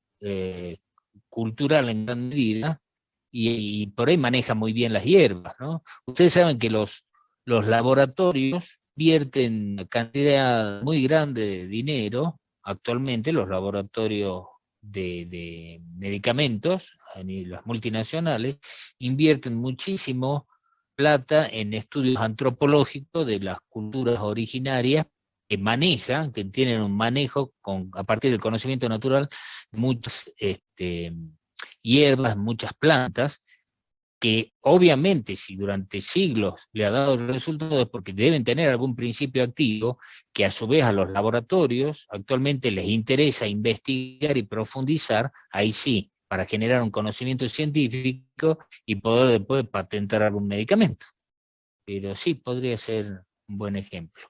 cultural en gran medida, y por ahí maneja muy bien las hierbas, ¿no? Ustedes saben que los laboratorios vierten una cantidad muy grande de dinero, actualmente los laboratorios de medicamentos, las multinacionales, invierten muchísimo plata en estudios antropológicos de las culturas originarias que manejan, que tienen un manejo a partir del conocimiento natural, muchas hierbas, muchas plantas, que obviamente si durante siglos le ha dado el resultado es porque deben tener algún principio activo que a su vez a los laboratorios actualmente les interesa investigar y profundizar, ahí sí, para generar un conocimiento científico y poder después patentar algún medicamento. Pero sí, podría ser un buen ejemplo.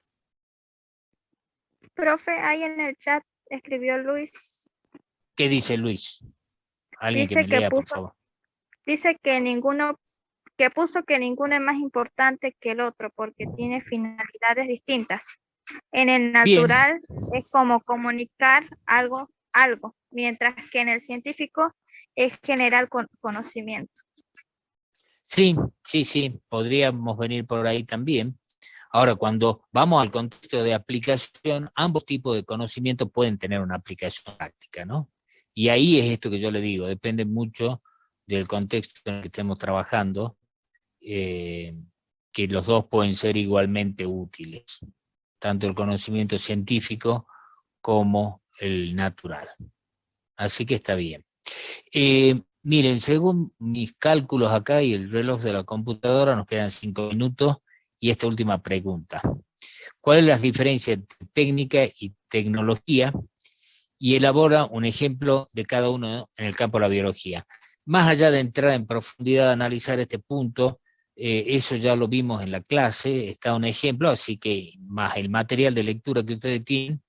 Profe, ahí en el chat escribió Luis. ¿Qué dice Luis? Alguien que Dice me que lea, por puso, favor. dice que puso que ninguno es más importante que el otro porque tiene finalidades distintas. En el Bien. natural es como comunicar algo, mientras que en el científico es generar conocimiento. Sí, podríamos venir por ahí también. Ahora, cuando vamos al contexto de aplicación, ambos tipos de conocimiento pueden tener una aplicación práctica, ¿no? Y ahí es esto que yo le digo, depende mucho del contexto en el que estemos trabajando, que los dos pueden ser igualmente útiles, tanto el conocimiento científico como el natural. Así que está bien. Miren, según mis cálculos acá y el reloj de la computadora, nos quedan 5 minutos, y esta última pregunta. ¿Cuál es la diferencia entre técnica y tecnología? Y elabora un ejemplo de cada uno en el campo de la biología. Más allá de entrar en profundidad a analizar este punto, eso ya lo vimos en la clase, está un ejemplo, así que más el material de lectura que ustedes tienen,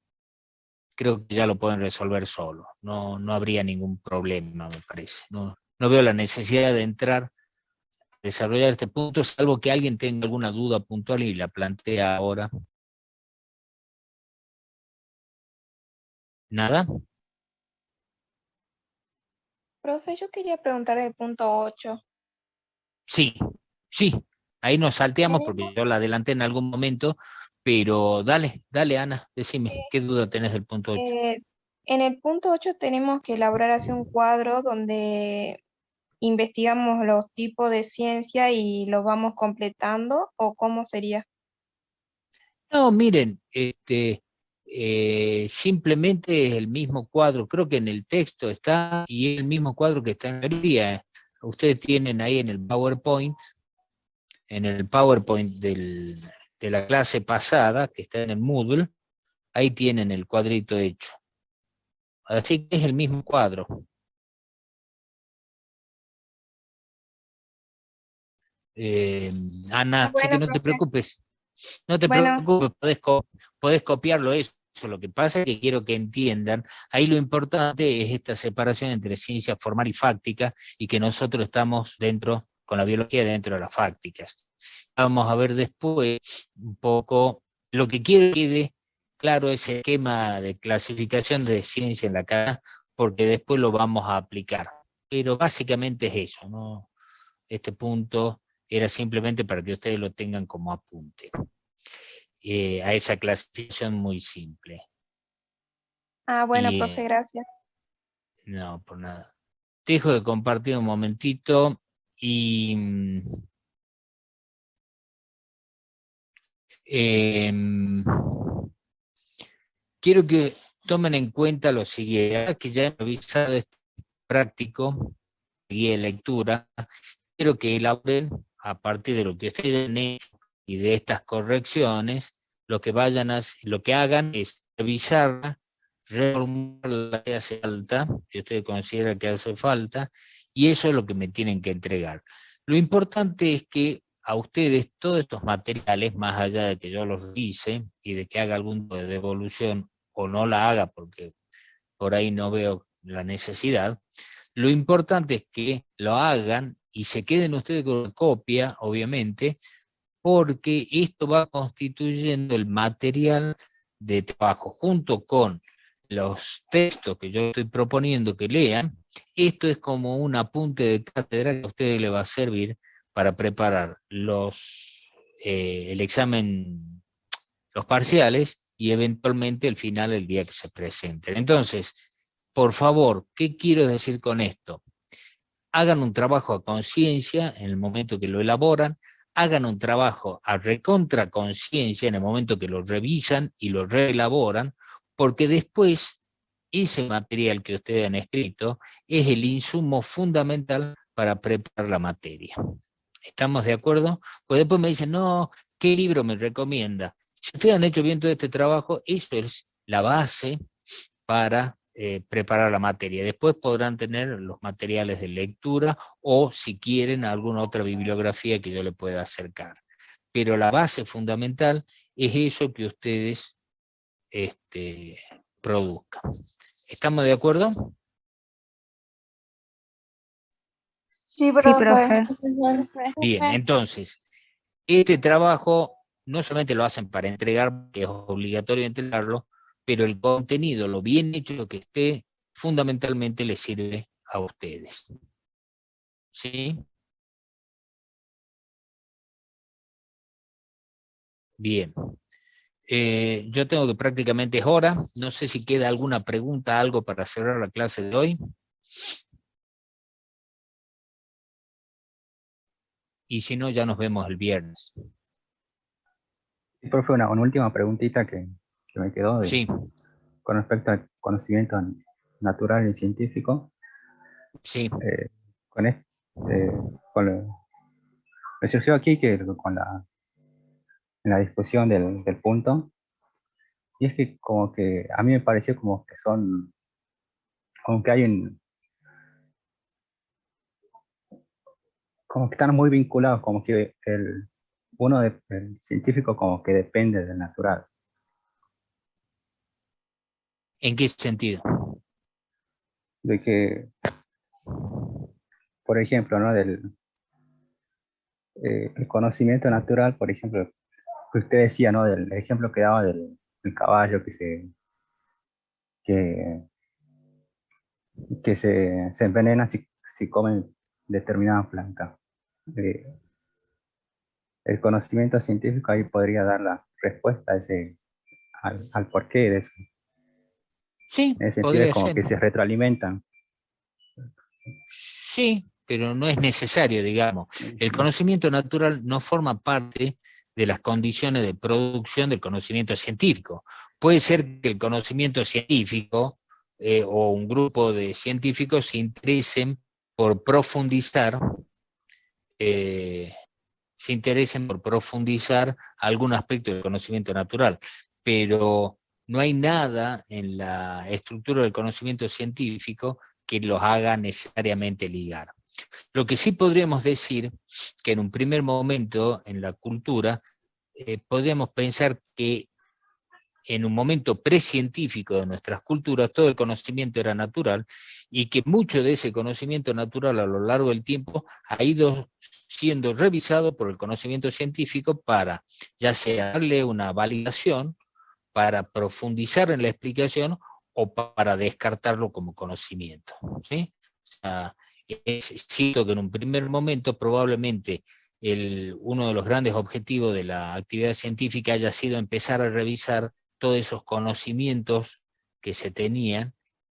creo que ya lo pueden resolver solo. No habría ningún problema, me parece. No veo la necesidad de entrar a desarrollar este punto, salvo que alguien tenga alguna duda puntual y la plantea ahora. ¿Nada? Profe, yo quería preguntar el punto 8. Sí. Ahí nos salteamos porque yo la adelanté en algún momento, pero dale, Ana, decime, ¿qué duda tenés del punto 8? En el punto 8 tenemos que elaborar así un cuadro donde investigamos los tipos de ciencia y los vamos completando, ¿o cómo sería? No, miren, simplemente es el mismo cuadro, creo que en el texto está, y es el mismo cuadro que está en teoría. Ustedes tienen ahí en el PowerPoint de la clase pasada, que está en el Moodle, ahí tienen el cuadrito hecho. Así que es el mismo cuadro. Ana, así que Bueno, no te profe. preocupes. No te Bueno. preocupes, podés copiarlo eso. Lo que pasa es que quiero que entiendan, ahí lo importante es esta separación entre ciencia formal y fáctica, y que nosotros estamos dentro, con la biología dentro de las fácticas. Vamos a ver después un poco, lo que quiero que quede claro ese esquema de clasificación de ciencia en la cara, porque después lo vamos a aplicar. Pero básicamente es eso, ¿no? Este punto era simplemente para que ustedes lo tengan como apunte. A esa clasificación muy simple. Bueno, profe, gracias. No, por nada. Te dejo de compartir un momentito y quiero que tomen en cuenta lo siguiente, que ya he revisado este práctico, guía de lectura, quiero que elaboren a partir de lo que ustedes han hecho y de estas correcciones, lo que hagan es revisarla, reformularla que hace falta, si ustedes consideran que hace falta, y eso es lo que me tienen que entregar. Lo importante es que a ustedes todos estos materiales, más allá de que yo los revise y de que haga algún tipo de devolución o no la haga porque por ahí no veo la necesidad, lo importante es que lo hagan y se queden ustedes con la copia, obviamente, porque esto va constituyendo el material de trabajo junto con los textos que yo estoy proponiendo que lean. Esto es como un apunte de cátedra que a ustedes les va a servir para preparar el examen, los parciales, y eventualmente el final el día que se presenten. Entonces, por favor, ¿qué quiero decir con esto? Hagan un trabajo a conciencia en el momento que lo elaboran, hagan un trabajo a recontraconciencia en el momento que lo revisan y lo reelaboran, porque después ese material que ustedes han escrito es el insumo fundamental para preparar la materia. ¿Estamos de acuerdo? Pues después me dicen, no, ¿qué libro me recomienda? Si ustedes han hecho bien todo este trabajo, eso es la base para preparar la materia. Después podrán tener los materiales de lectura o, si quieren, alguna otra bibliografía que yo le pueda acercar. Pero la base fundamental es eso que ustedes produzcan. ¿Estamos de acuerdo? Sí, Sí, profe. profe. Bien, entonces, este trabajo no solamente lo hacen para entregar, que es obligatorio entregarlo, pero el contenido, lo bien hecho que esté, fundamentalmente les sirve a ustedes. ¿Sí? Bien. Yo tengo que prácticamente es hora. No sé si queda alguna pregunta, algo para cerrar la clase de hoy. Y si no, ya nos vemos el viernes. Sí, profe, una última preguntita que me quedó Sí. Con respecto al conocimiento natural y científico. Sí. Me surgió aquí que en la discusión del punto, y es que como que a mí me pareció como que como que como que están muy vinculados, como que el científico como que depende del natural. ¿En qué sentido? De que, por ejemplo, ¿no? El conocimiento natural, por ejemplo, que usted decía, ¿no? Del ejemplo que daba del caballo que, se envenena si comen determinada planta. El conocimiento científico ahí podría dar la respuesta al porqué de eso. Sí, En ese sentido es podría como ser. que se retroalimentan. Sí, pero no es necesario, digamos. El conocimiento natural no forma parte de las condiciones de producción del conocimiento científico. Puede ser que el conocimiento científico o un grupo de científicos se interesen por profundizar algún aspecto del conocimiento natural, pero no hay nada en la estructura del conocimiento científico que los haga necesariamente ligar. Lo que sí podríamos decir que en un primer momento en la cultura podríamos pensar que en un momento precientífico de nuestras culturas todo el conocimiento era natural y que mucho de ese conocimiento natural a lo largo del tiempo ha ido siendo revisado por el conocimiento científico para ya sea darle una validación, para profundizar en la explicación o para descartarlo como conocimiento. ¿Sí? O sea, es cierto que en un primer momento probablemente uno de los grandes objetivos de la actividad científica haya sido empezar a revisar todos esos conocimientos que se tenían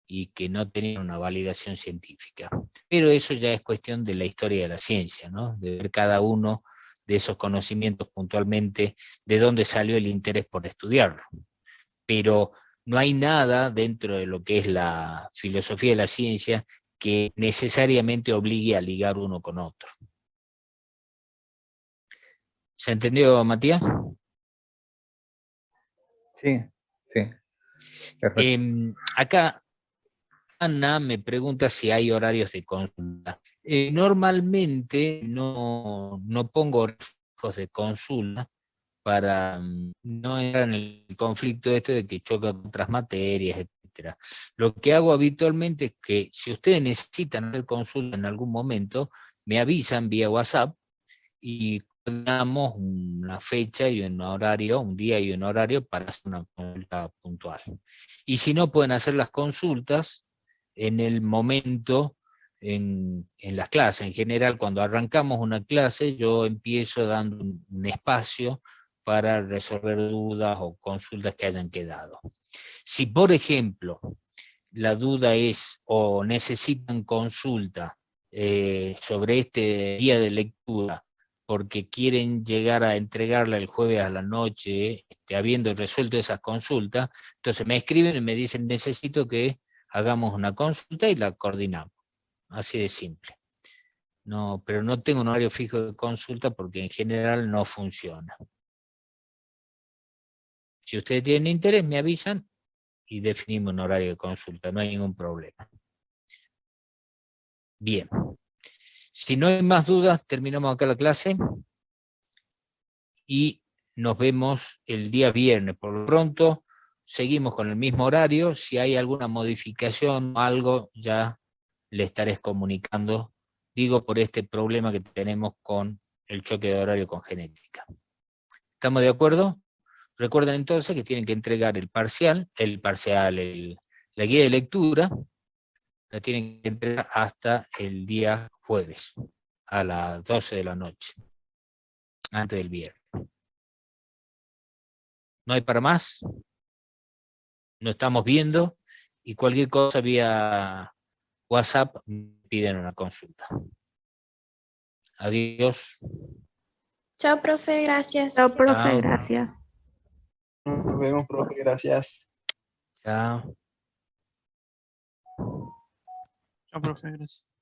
y que no tenían una validación científica. Pero eso ya es cuestión de la historia de la ciencia, ¿no? De ver cada uno de esos conocimientos puntualmente, de dónde salió el interés por estudiarlo. Pero no hay nada dentro de lo que es la filosofía de la ciencia que necesariamente obligue a ligar uno con otro. ¿Se entendió, Matías? Sí, sí. Acá Ana me pregunta si hay horarios de consulta. Normalmente no pongo horarios de consulta para no entrar en el conflicto de que choca con otras materias, etc. Lo que hago habitualmente es que si ustedes necesitan hacer consulta en algún momento, me avisan vía WhatsApp y coordinamos una fecha y un horario, un día y un horario para hacer una consulta puntual. Y si no, pueden hacer las consultas en el momento, en las clases. En general, cuando arrancamos una clase, yo empiezo dando un espacio para resolver dudas o consultas que hayan quedado. Si, por ejemplo, la duda es o necesitan consulta sobre este día de lectura porque quieren llegar a entregarla el jueves a la noche, habiendo resuelto esas consultas, entonces me escriben y me dicen necesito que hagamos una consulta y la coordinamos. Así de simple. No, pero no tengo un horario fijo de consulta porque en general no funciona. Si ustedes tienen interés, me avisan y definimos un horario de consulta, no hay ningún problema. Bien. Si no hay más dudas, terminamos acá la clase y nos vemos el día viernes. Por lo pronto, seguimos con el mismo horario. Si hay alguna modificación o algo, ya le estaré comunicando, digo, por este problema que tenemos con el choque de horario con genética. ¿Estamos de acuerdo? Recuerden entonces que tienen que entregar el parcial, la guía de lectura, la tienen que entregar hasta el día jueves, a las 12 de la noche, antes del viernes. ¿No hay para más? Nos estamos viendo y cualquier cosa vía WhatsApp me piden una consulta. Adiós. Chao, profe, gracias. Chao, profe, Chao. gracias. Nos vemos, profe, gracias. Chao. Chao, profe, gracias.